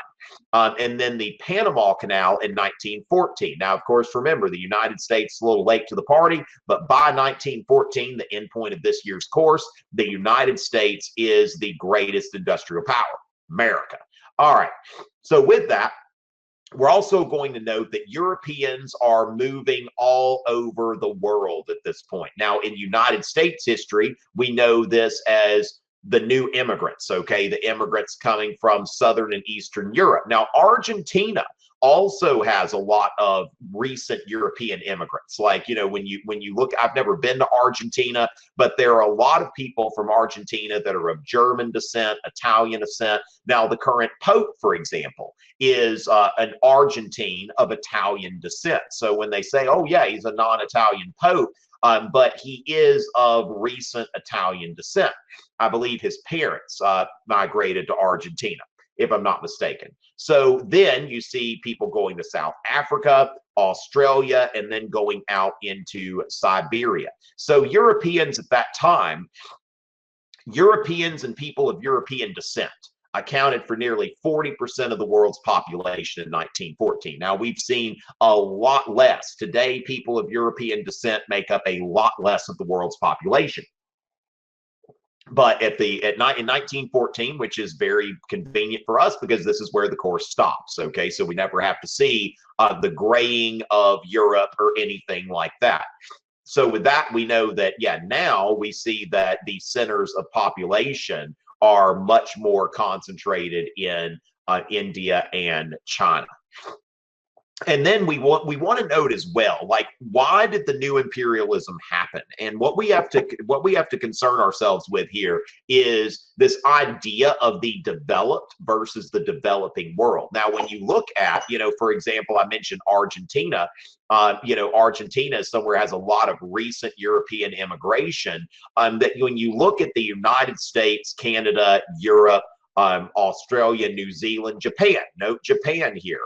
And then the Panama Canal in 1914. Now, of course, remember, the United States is a little late to the party, but by 1914, the end point of this year's course, the United States is the greatest industrial power, America. All right. So with that, we're also going to note that Europeans are moving all over the world at this point. Now, in United States history, we know this as the new immigrants, okay? The immigrants coming from Southern and Eastern Europe. Now, Argentina also has a lot of recent European immigrants. Like, you know, when you look, I've never been to Argentina, but there are a lot of people from Argentina that are of German descent, Italian descent. Now, the current Pope, for example, is an Argentine of Italian descent. So when they say, oh yeah, he's a non-Italian Pope, but he is of recent Italian descent. I believe his parents migrated to Argentina, if I'm not mistaken. So then you see people going to South Africa, Australia, and then going out into Siberia. So Europeans at that time, Europeans and people of European descent, accounted for nearly 40% of the world's population in 1914. Now, we've seen a lot less. Today, people of European descent make up a lot less of the world's population. But in 1914, which is very convenient for us because this is where the course stops. Okay, so we never have to see the graying of Europe or anything like that. So with that, we know that, yeah, now we see that the centers of population are much more concentrated in India and China. And then we want to note as well, like, why did the new imperialism happen? And what we have to concern ourselves with here is this idea of the developed versus the developing world. Now, when you look at, you know, for example, I mentioned Argentina. You know, Argentina is somewhere has a lot of recent European immigration. That when you look at the United States, Canada, Europe, Australia, New Zealand, Japan. Note Japan here.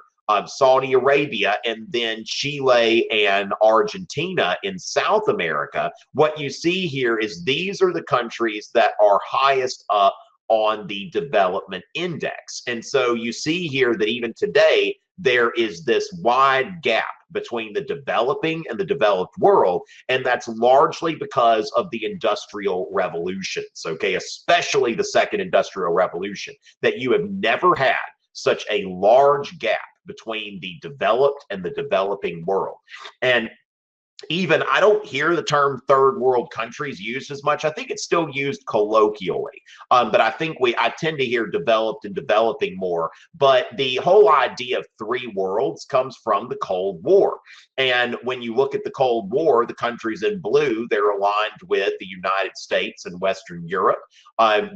Saudi Arabia, and then Chile and Argentina in South America, what you see here is these are the countries that are highest up on the development index. And so you see here that even today, there is this wide gap between the developing and the developed world, and that's largely because of the industrial revolutions, okay, especially the second industrial revolution, that you have never had such a large gap between the developed and the developing world. And even I don't hear the term third world countries used as much. I think it's still used colloquially, but I think I tend to hear developed and developing more. But the whole idea of three worlds comes from the Cold War. And when you look at the Cold War, the countries in blue, they're aligned with the United States and Western Europe.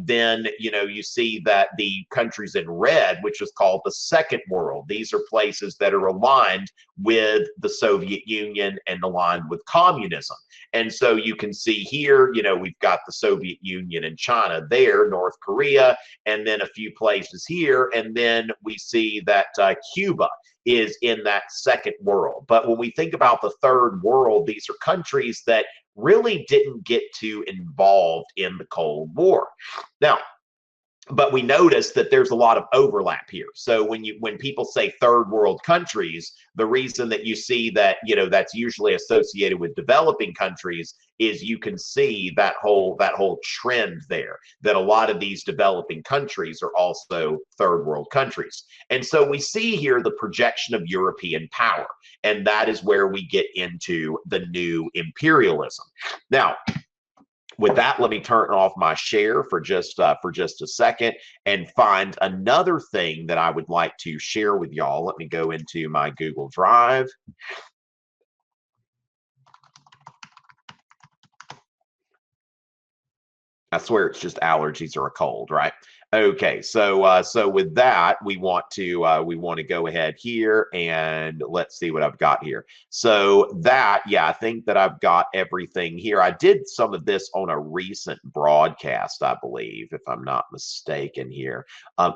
Then, you know, you see that the countries in red, which is called the Second World, these are places that are aligned with the Soviet Union and aligned with communism. And so you can see here, you know, we've got the Soviet Union and China there, North Korea, and then a few places here. And then we see that Cuba is in that second world. But when we think about the third world, these are countries that really didn't get too involved in the Cold War. Now, but we notice that there's a lot of overlap here. So when people say third world countries, the reason that you see that, you know, that's usually associated with developing countries is you can see that whole trend there, that a lot of these developing countries are also third world countries. And so we see here the projection of European power, and that is where we get into the new imperialism. Now, with that, let me turn off my share for just a second and find another thing that I would like to share with y'all. Let me go into my Google Drive. I swear it's just allergies or a cold, right? Okay, so so with that, we want to go ahead here and let's see what I've got here. So that, yeah, I think that I've got everything here. I did some of this on a recent broadcast, I believe, if I'm not mistaken here.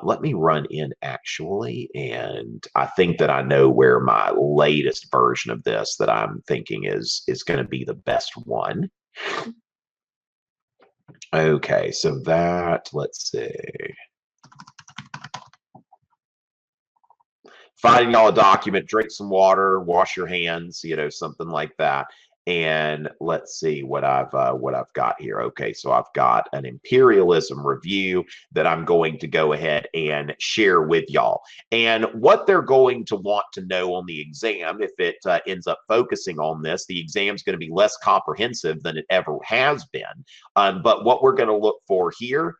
Let me run in actually, and I think that I know where my latest version of this that I'm thinking is going to be the best one. Okay, so that, let's see. Finding y'all a document, drink some water, wash your hands, you know, something like that. And let's see what I've got here. Okay, so I've got an imperialism review that I'm going to go ahead and share with y'all. And what they're going to want to know on the exam, if it ends up focusing on this, the exam is going to be less comprehensive than it ever has been. But what we're going to look for here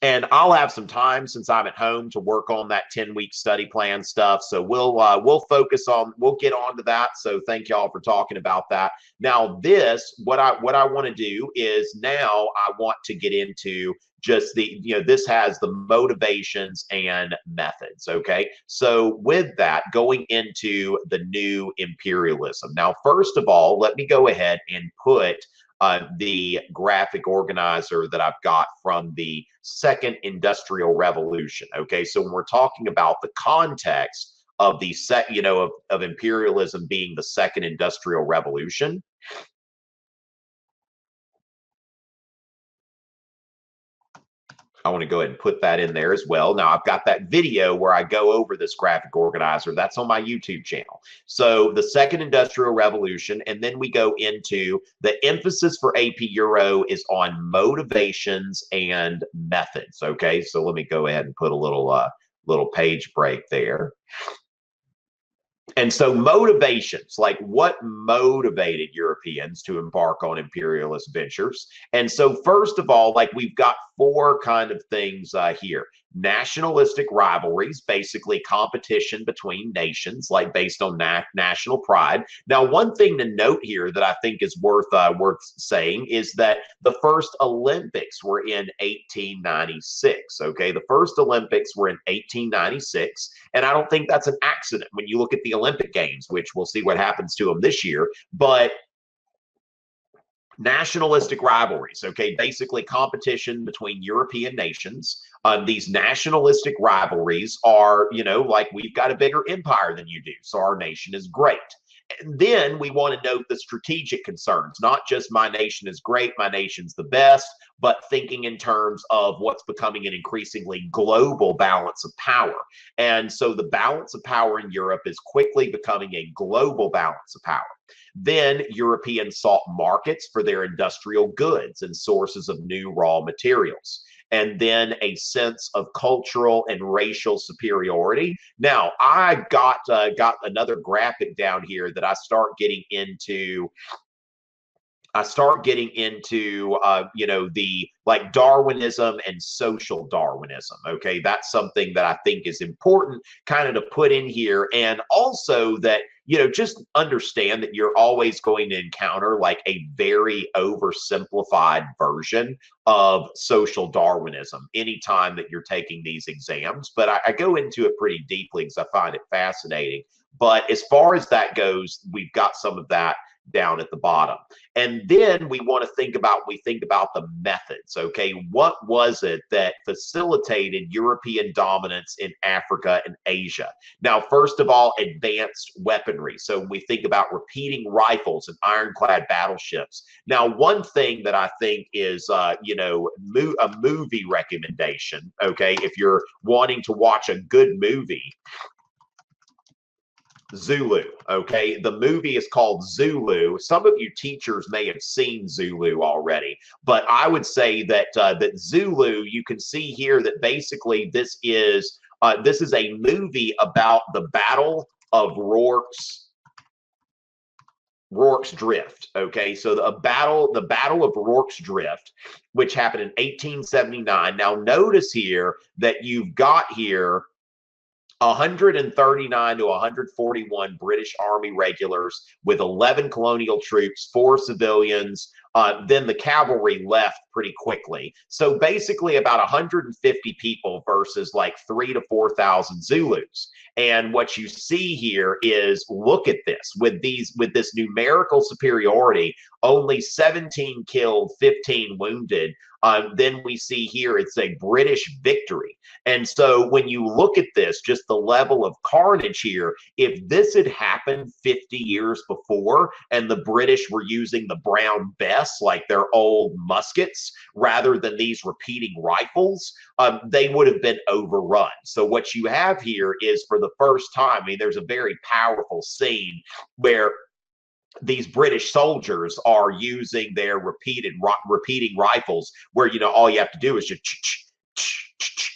and I'll have some time since I'm at home to work on that 10-week study plan stuff. So we'll focus on, we'll get on to that. So thank y'all for talking about that. Now this, what I want to do is now I want to get into just the, this has the motivations and methods. Okay. So with that, going into the new imperialism. Now, first of all, let me go ahead and put the graphic organizer that I've got from the second industrial revolution. Okay, so when we're talking about the context of the of imperialism being the second industrial revolution, I want to go ahead and put that in there as well. Now, I've got that video where I go over this graphic organizer. That's on my YouTube channel. So the second industrial revolution, and then we go into the emphasis for AP Euro is on motivations and methods. Okay, so let me go ahead and put a little page break there. And so motivations, like what motivated Europeans to embark on imperialist ventures. And so first of all, like we've got four kind of things here. Nationalistic rivalries, basically competition between nations, like based on national pride. Now, one thing to note here that I think is worth saying is that the first Olympics were in 1896. Okay, the first Olympics were in 1896, and I don't think that's an accident when you look at the Olympic Games, which we'll see what happens to them this year. But nationalistic rivalries, okay, basically competition between European nations. These nationalistic rivalries are, like we've got a bigger empire than you do, so our nation is great. And then we want to note the strategic concerns, not just my nation is great, my nation's the best, but thinking in terms of what's becoming an increasingly global balance of power. And so the balance of power in Europe is quickly becoming a global balance of power. Then Europeans sought markets for their industrial goods and sources of new raw materials. And then a sense of cultural and racial superiority. Now, I got another graphic down here that I start getting into the like Darwinism and social Darwinism. Okay, that's something that I think is important kind of to put in here. And also that, just understand that you're always going to encounter like a very oversimplified version of social Darwinism anytime that you're taking these exams. But I go into it pretty deeply because I find it fascinating. But as far as that goes, we've got some of that down at the bottom. And then we want to think about the methods. Okay, what was it that facilitated European dominance in Africa and Asia? Now, first of all, advanced weaponry. So when we think about repeating rifles and ironclad battleships. Now, one thing that I think is a movie recommendation, okay, if you're wanting to watch a good movie, Zulu. Okay, the movie is called Zulu. Some of you teachers may have seen Zulu already, but I would say that that Zulu, you can see here that basically this is a movie about the Battle of Rorke's Drift. Okay, so the battle of Rorke's Drift, which happened in 1879. Now notice here that you've got here 139 to 141 British Army regulars with 11 colonial troops, 4 civilians. Then the cavalry left pretty quickly. So basically about 150 people versus like 3,000 to 4,000 Zulus. And what you see here is, look at this, with this numerical superiority, only 17 killed, 15 wounded. Then we see here it's a British victory. And so when you look at this, just the level of carnage here, if this had happened 50 years before and the British were using the Brown Bess, like their old muskets, rather than these repeating rifles, they would have been overrun. So what you have here is, for the first time, I mean, there's a very powerful scene where these British soldiers are using their repeating rifles, where all you have to do is just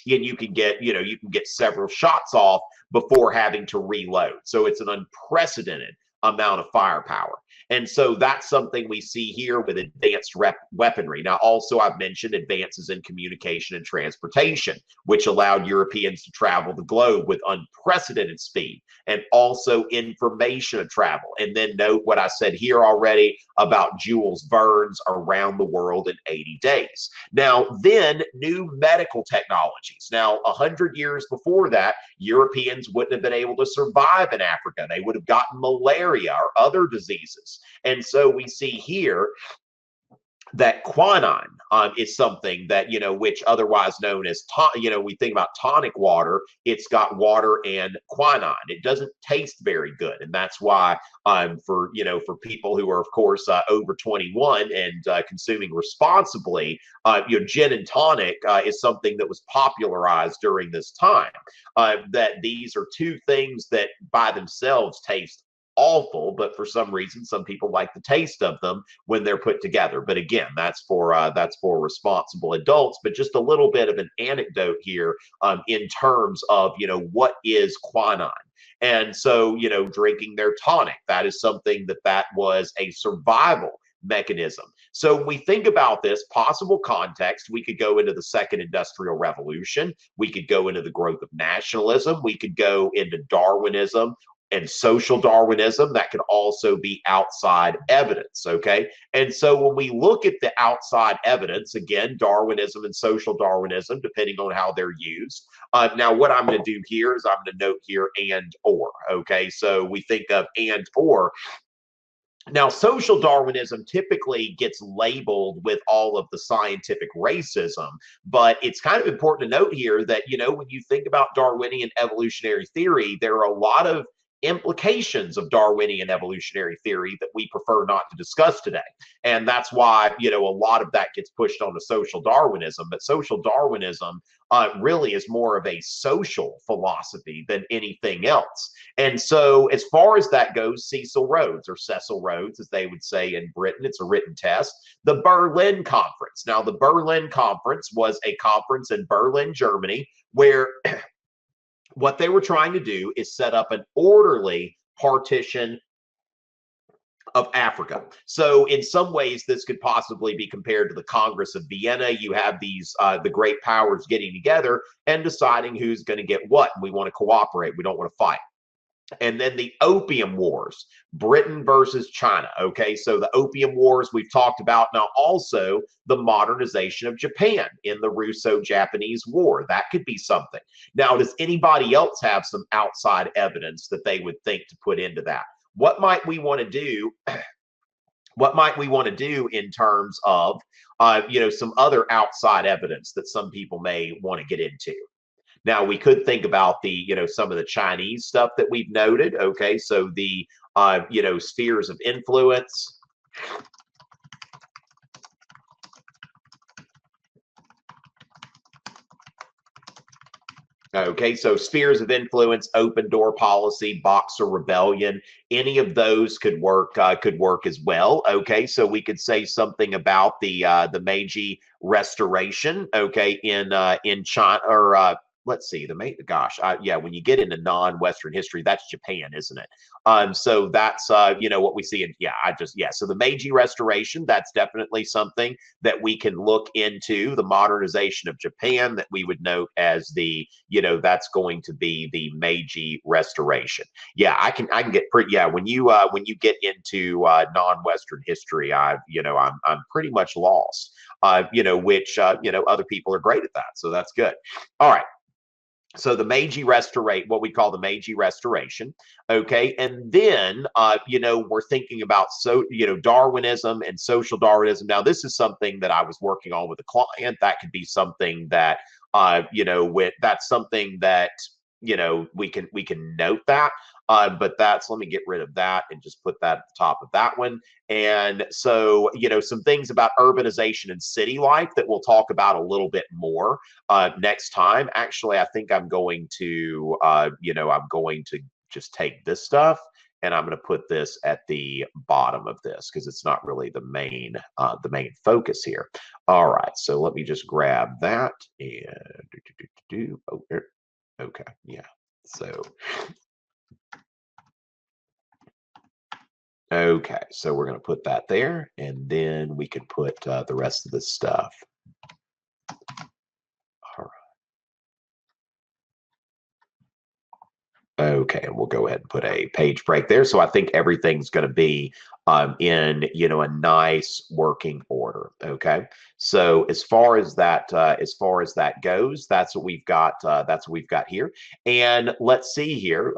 and you can get several shots off before having to reload. So it's an unprecedented amount of firepower. And so that's something we see here with advanced weaponry. Now, also, I've mentioned advances in communication and transportation, which allowed Europeans to travel the globe with unprecedented speed, and also information travel. And then note what I said here already about Jules Verne's Around the World in 80 Days. Now, then new medical technologies. Now, 100 years before that, Europeans wouldn't have been able to survive in Africa. They would have gotten malaria or other diseases. And so we see here that quinine is something that, which otherwise known as, we think about tonic water, it's got water and quinine. It doesn't taste very good. And that's why for people who are, of course, over 21 and consuming responsibly, gin and tonic is something that was popularized during this time. That these are two things that by themselves taste awful, but for some reason, some people like the taste of them when they're put together. But again, that's for responsible adults. But just a little bit of an anecdote here in terms of what is quinine. And so, drinking their tonic, that is something that was a survival mechanism. So we think about this possible context. We could go into the second industrial revolution. We could go into the growth of nationalism. We could go into Darwinism and social Darwinism. That could also be outside evidence. Okay. And so when we look at the outside evidence, again, Darwinism and social Darwinism, depending on how they're used. Now, what I'm going to do here is I'm going to note here and or. Okay. So we think of and or. Now, social Darwinism typically gets labeled with all of the scientific racism, but it's kind of important to note here that, when you think about Darwinian evolutionary theory, there are a lot of implications of Darwinian evolutionary theory that we prefer not to discuss today. And that's why, a lot of that gets pushed onto social Darwinism. But social Darwinism really is more of a social philosophy than anything else. And so, as far as that goes, Cecil Rhodes, or Cecil Rhodes, as they would say in Britain, it's a written test, the Berlin Conference. Now, the Berlin Conference was a conference in Berlin, Germany, where what they were trying to do is set up an orderly partition of Africa. So in some ways, this could possibly be compared to the Congress of Vienna. You have these the great powers getting together and deciding who's going to get what. And we want to cooperate. We don't want to fight. And then the Opium Wars, Britain versus China. Okay, so the Opium Wars we've talked about. Now, also the modernization of Japan in the Russo-Japanese War. That could be something. Now, does anybody else have some outside evidence that they would think to put into that? What might we want to do? What might we want to do in terms of, some other outside evidence that some people may want to get into? Now, we could think about the, some of the Chinese stuff that we've noted. Okay, so the, spheres of influence. Okay, so spheres of influence, open door policy, Boxer rebellion, any of those could work as well. Okay, so we could say something about the Meiji Restoration. Okay, in China, or let's see, when you get into non-Western history, that's Japan, isn't it? So that's what we see in so the Meiji Restoration, that's definitely something that we can look into. The modernization of Japan, that we would note as the, that's going to be the Meiji Restoration. Yeah, I can get pretty, when you get into non-Western history, I'm pretty much lost. Which other people are great at that, so that's good. All right. So the Meiji what we call the Meiji Restoration. Okay. And then, we're thinking about, Darwinism and social Darwinism. Now, this is something that I was working on with a client. That could be something that, that's something that, we can note that. But let me get rid of that and just put that at the top of that one. And so, some things about urbanization and city life that we'll talk about a little bit more next time. Actually, I think I'm going to, just take this stuff and I'm going to put this at the bottom of this because it's not really the main focus here. All right, so let me just grab that and okay, yeah. So Okay, so we're going to put that there, and then we can put the rest of the stuff. All right. Okay, and we'll go ahead and put a page break there. So I think everything's going to be in a nice working order. Okay, so as far as that goes, that's what we've got. That's what we've got here. And let's see here.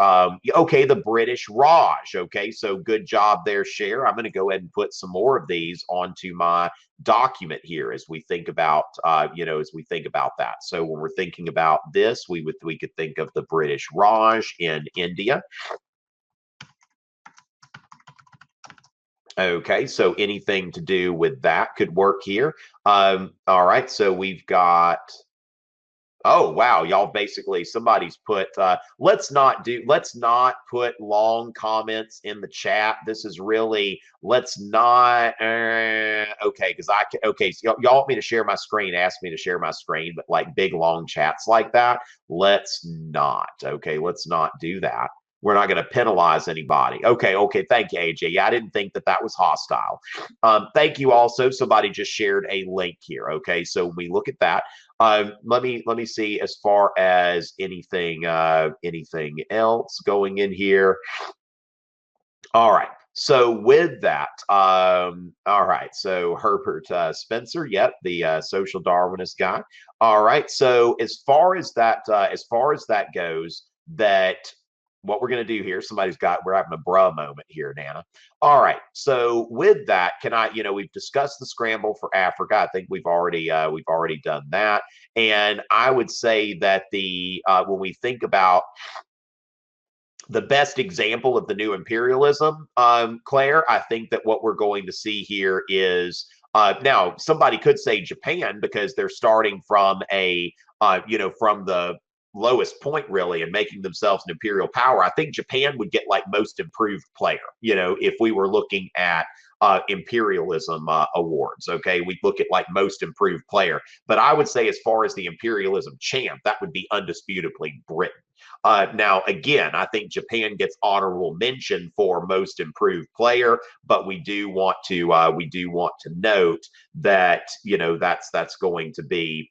Okay, the British Raj. Okay, so good job there, Cher. I'm going to go ahead and put some more of these onto my document here as we think about as we think about that. So when we're thinking about this, we could think of the British Raj in India. Okay, so anything to do with that could work here. All right, so we've got. Oh wow, y'all basically somebody's put let's not put long comments in the chat. This is really let's not okay, because okay, so y'all want me to share my screen, ask me to share my screen, but like big long chats like that, let's not. Okay, let's not do that. We're not going to penalize anybody. Okay, thank you, AJ. Yeah, I didn't think that that was hostile. Thank you also. Somebody just shared a link here. Okay, so when we look at that, let me see as far as anything else going in here. All right. So with that, all right. So Herbert Spencer, yep, the social Darwinist guy. All right. So as far as that goes, that what we're going to do here, we're having a bruh moment here, Nana. All right. So with that, we've discussed the scramble for Africa. I think we've already done that. And I would say that when we think about the best example of the new imperialism, Claire, I think that what we're going to see here is now somebody could say Japan because they're starting from from the lowest point really and making themselves an imperial power. I think Japan would get like most improved player, if we were looking at imperialism awards. Okay, we'd look at like most improved player, but I would say as far as the imperialism champ, that would be undisputably Britain. Now, again, I think Japan gets honorable mention for most improved player, but we do want to note that that's going to be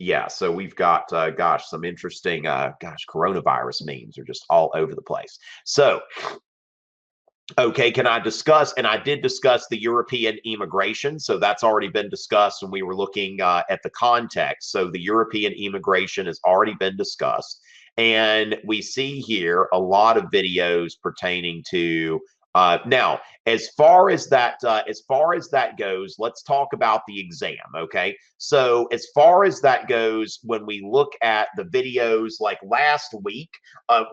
yeah. So we've got some interesting coronavirus memes are just all over the place. So okay, can I discuss? And I did discuss the European immigration. So that's already been discussed when we were looking at the context. So the European immigration has already been discussed. And we see here a lot of videos pertaining to now, as far as that goes, let's talk about the exam. Okay, so as far as that goes, when we look at the videos, like last week,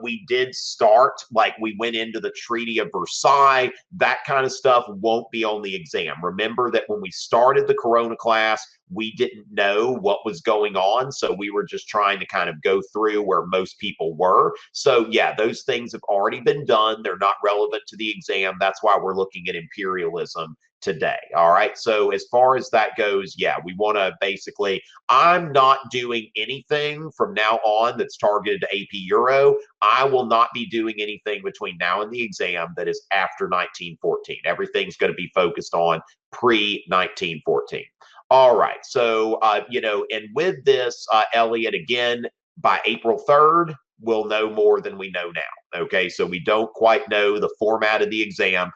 we did start, like we went into the Treaty of Versailles. That kind of stuff won't be on the exam. Remember that when we started the Corona class, we didn't know what was going on. So we were just trying to kind of go through where most people were. So yeah, those things have already been done. They're not relevant to the exam. That's why we're looking at imperialism today. All right. So as far as that goes, yeah, we want to basically, I'm not doing anything from now on that's targeted to AP Euro. I will not be doing anything between now and the exam that is after 1914. Everything's going to be focused on pre 1914. All right. So, and with this, Elliot, again, by April 3rd, we'll know more than we know now. Okay. So we don't quite know the format of the exam.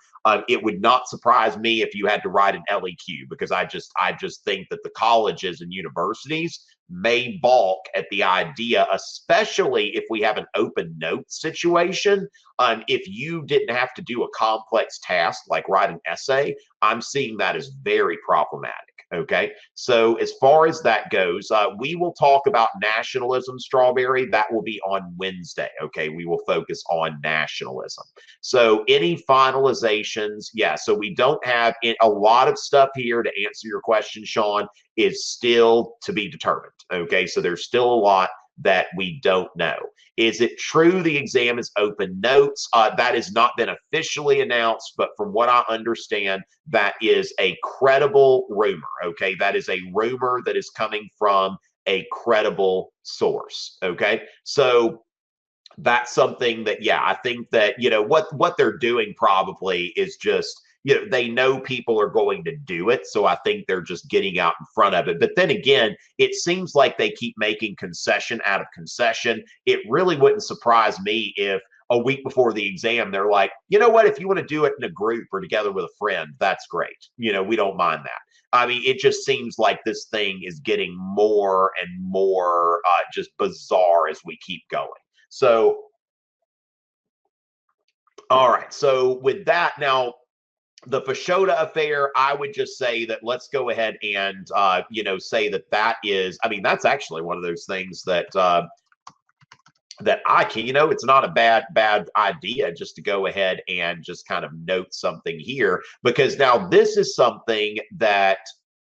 It would not surprise me if you had to write an LEQ because I just think that the colleges and universities may balk at the idea, especially if we have an open note situation. If you didn't have to do a complex task like write an essay, I'm seeing that as very problematic. Okay, so as far as that goes, we will talk about nationalism, Strawberry. That will be on Wednesday. Okay, we will focus on nationalism. So any finalizations? Yeah, so we don't have a lot of stuff here to answer your question, Sean, is still to be determined. Okay, so there's still a lot that we don't know. Is it true the exam is open notes? That has not been officially announced, but from what I understand, that is a credible rumor. Okay, that is a rumor that is coming from a credible source. Okay, so that's something that, yeah, I think that, what they're doing probably is just, they know people are going to do it. So I think they're just getting out in front of it. But then again, it seems like they keep making concession out of concession. It really wouldn't surprise me if a week before the exam, they're like, you know what, if you want to do it in a group or together with a friend, that's great. We don't mind that. I mean, it just seems like this thing is getting more and more just bizarre as we keep going. So, all right. So with that, now the Fashoda affair, I would just say that let's go ahead and say that is. I mean, that's actually one of those things that that I can. It's not a bad idea just to go ahead and just kind of note something here, because now this is something that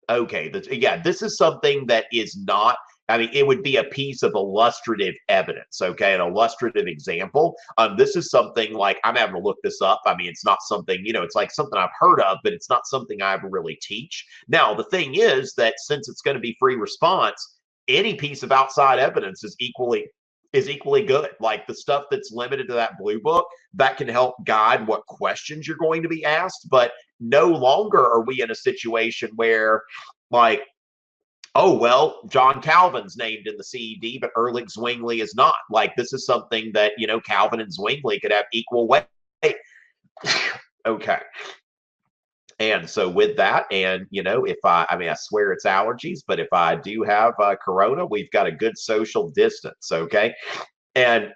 this is something that is not. I mean, it would be a piece of illustrative evidence, okay, an illustrative example. This is something like, I'm having to look this up. I mean, it's not something, it's like something I've heard of, but it's not something I ever really teach. Now, the thing is that since it's going to be free response, any piece of outside evidence is equally good. Like the stuff that's limited to that blue book, that can help guide what questions you're going to be asked. But no longer are we in a situation where, like, oh, well, John Calvin's named in the CED, but Ehrlich Zwingli is not. Like, this is something that, Calvin and Zwingli could have equal weight. Okay. And so with that, and, if I swear it's allergies, but if I do have corona, we've got a good social distance. Okay. And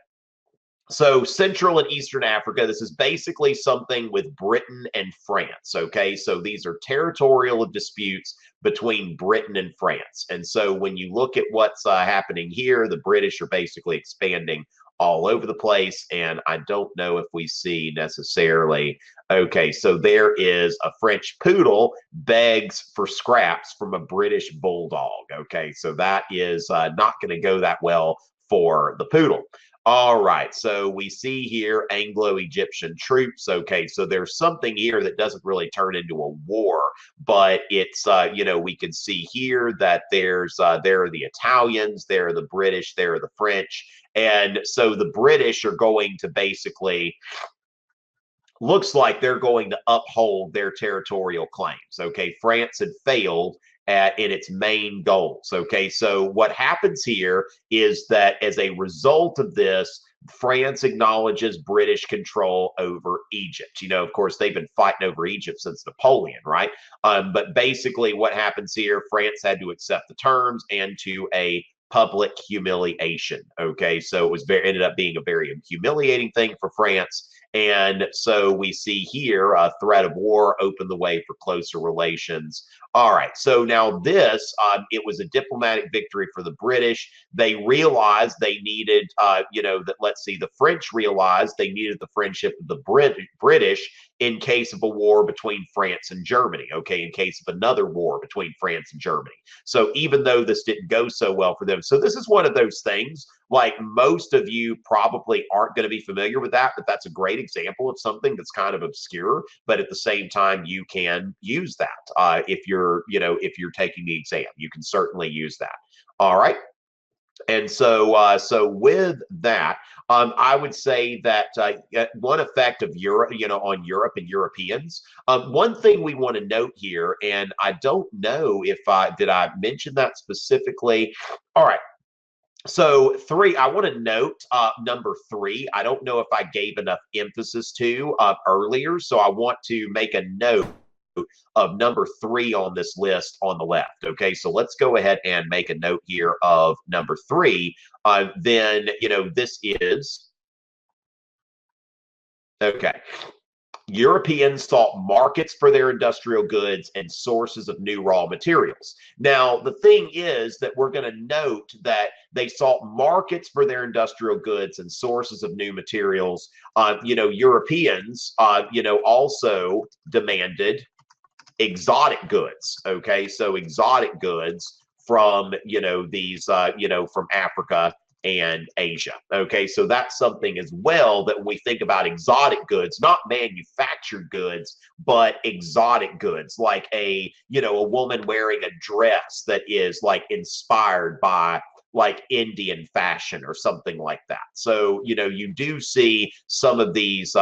so Central and Eastern Africa, this is basically something with Britain and France, okay? So these are territorial disputes between Britain and France. And so when you look at what's happening here, the British are basically expanding all over the place. And I don't know if we see necessarily, okay, so there is a French poodle begs for scraps from a British bulldog, okay? So that is not going to go that well for the poodle. All right, so we see here Anglo-Egyptian troops. Okay, so there's something here that doesn't really turn into a war, but it's we can see here that there are the Italians, there are the British, there are the French, and so the British are going to basically, looks like they're going to uphold their territorial claims. Okay, France had failed in its main goals. Okay, so what happens here is that as a result of this, France acknowledges British control over Egypt. Of course, they've been fighting over Egypt since Napoleon, right? But basically, what happens here, France had to accept the terms and to a public humiliation. Okay, so it was ended up being a very humiliating thing for France. And so we see here a threat of war opened the way for closer relations. All right, so now this, it was a diplomatic victory for the British. They realized they needed, the French realized they needed the friendship of the British in case of a war between France and Germany, okay, in case of another war between France and Germany. So even though this didn't go so well for them, so this is one of those things, like most of you probably aren't going to be familiar with that, but that's a great example of something that's kind of obscure, but at the same time, you can use that if you're taking the exam. You can certainly use that. All right. And so, with that, I would say that one effect of Europe, on Europe and Europeans. One thing we want to note here, and I don't know if did I mention that specifically. All right. So I want to note number 3. I don't know if I gave enough emphasis to earlier, so I want to make a note of number 3 on this list on the left. Okay, so let's go ahead and make a note here of number 3. Then, this is, okay. Europeans sought markets for their industrial goods and sources of new raw materials. Now, the thing is that we're going to note that they sought markets for their industrial goods and sources of new materials. Europeans, also demanded exotic goods. Okay, so exotic goods from from Africa and Asia. Okay, so that's something as well that when we think about exotic goods, not manufactured goods, but exotic goods, like a woman wearing a dress that is like inspired by like Indian fashion or something like that. So, you know, you do see some of these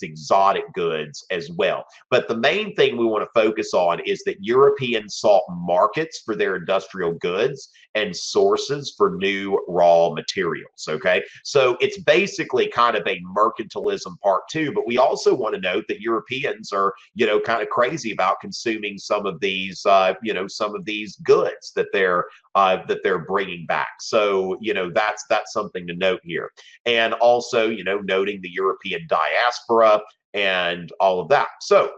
exotic goods as well. But the main thing we want to focus on is that Europeans sought markets for their industrial goods and sources for new raw materials. Okay. So it's basically kind of a mercantilism part two, but we also want to note that Europeans are, you know, kind of crazy about consuming some of these, some of these goods that they're bringing back. So, you know, that's something to note here. And also, you know, noting the European diaspora and all of that. So,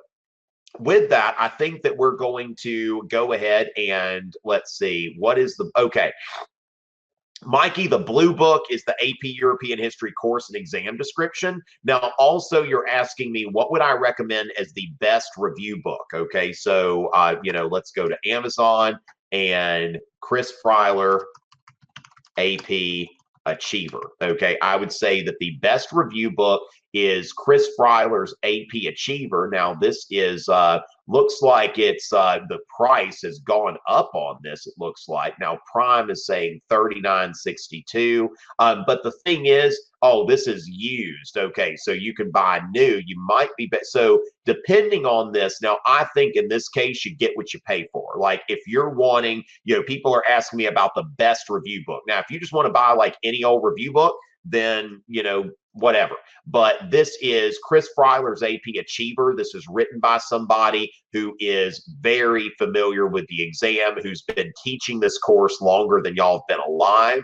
with that, I think that we're going to go ahead and let's see, what is the, okay. Mikey, the blue book is the AP European History course and exam description. Now, also, you're asking me what would I recommend as the best review book? Okay, so, let's go to Amazon and Chris Freiler, AP Achiever. Okay, I would say that the best review book is Chris Freiler's AP Achiever. Now, this is looks like it's the price has gone up on this. It looks like now Prime is saying $39.62. But the thing is, oh, this is used. Okay, so you can buy new. You might be so depending on this. Now, I think in this case, you get what you pay for. Like if you're wanting, you know, people are asking me about the best review book. Now, if you just want to buy like any old review book, then, you know, whatever. But this is Chris Freiler's AP Achiever. This is written by somebody who is very familiar with the exam, who's been teaching this course longer than y'all have been alive,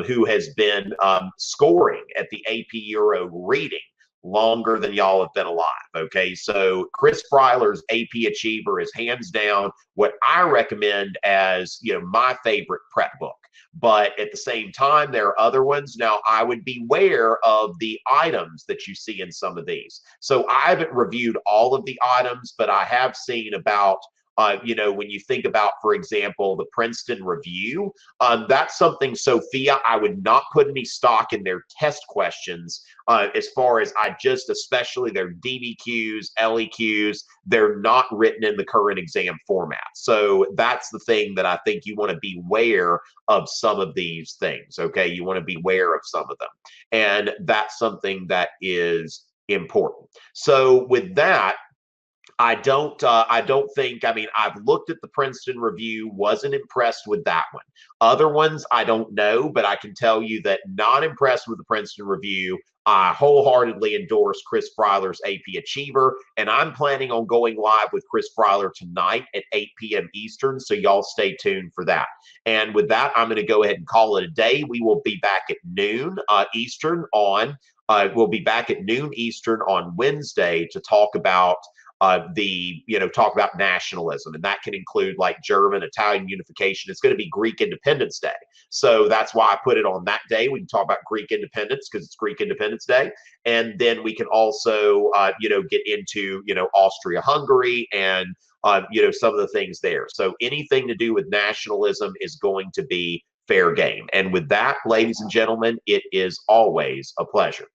who has been scoring at the AP Euro reading longer than y'all have been alive. Okay, so Chris Freiler's AP Achiever is hands down what I recommend as, you know, my favorite prep book. But at the same time, there are other ones. Now, I would beware of the items that you see in some of these. So I haven't reviewed all of the items, but I have seen about when you think about, for example, the Princeton Review, that's something, Sophia, I would not put any stock in their test questions as far as especially their DBQs, LEQs, they're not written in the current exam format. So that's the thing that I think you want to beware of some of these things, okay? You want to beware of some of them. And that's something that is important. So with that, I don't think, I mean, I've looked at the Princeton Review, wasn't impressed with that one. Other ones, I don't know, but I can tell you that not impressed with the Princeton Review. I wholeheartedly endorse Chris Freiler's AP Achiever, and I'm planning on going live with Chris Freiler tonight at 8 p.m. Eastern, so y'all stay tuned for that. And with that, I'm going to go ahead and call it a day. We will be back at noon Eastern on, we'll be back at noon Eastern on Wednesday to talk about talk about nationalism, and that can include like German, Italian unification. It's going to be Greek Independence Day. So that's why I put it on that day. We can talk about Greek independence because it's Greek Independence Day. And then we can also, get into, Austria-Hungary and, some of the things there. So anything to do with nationalism is going to be fair game. And with that, ladies and gentlemen, it is always a pleasure.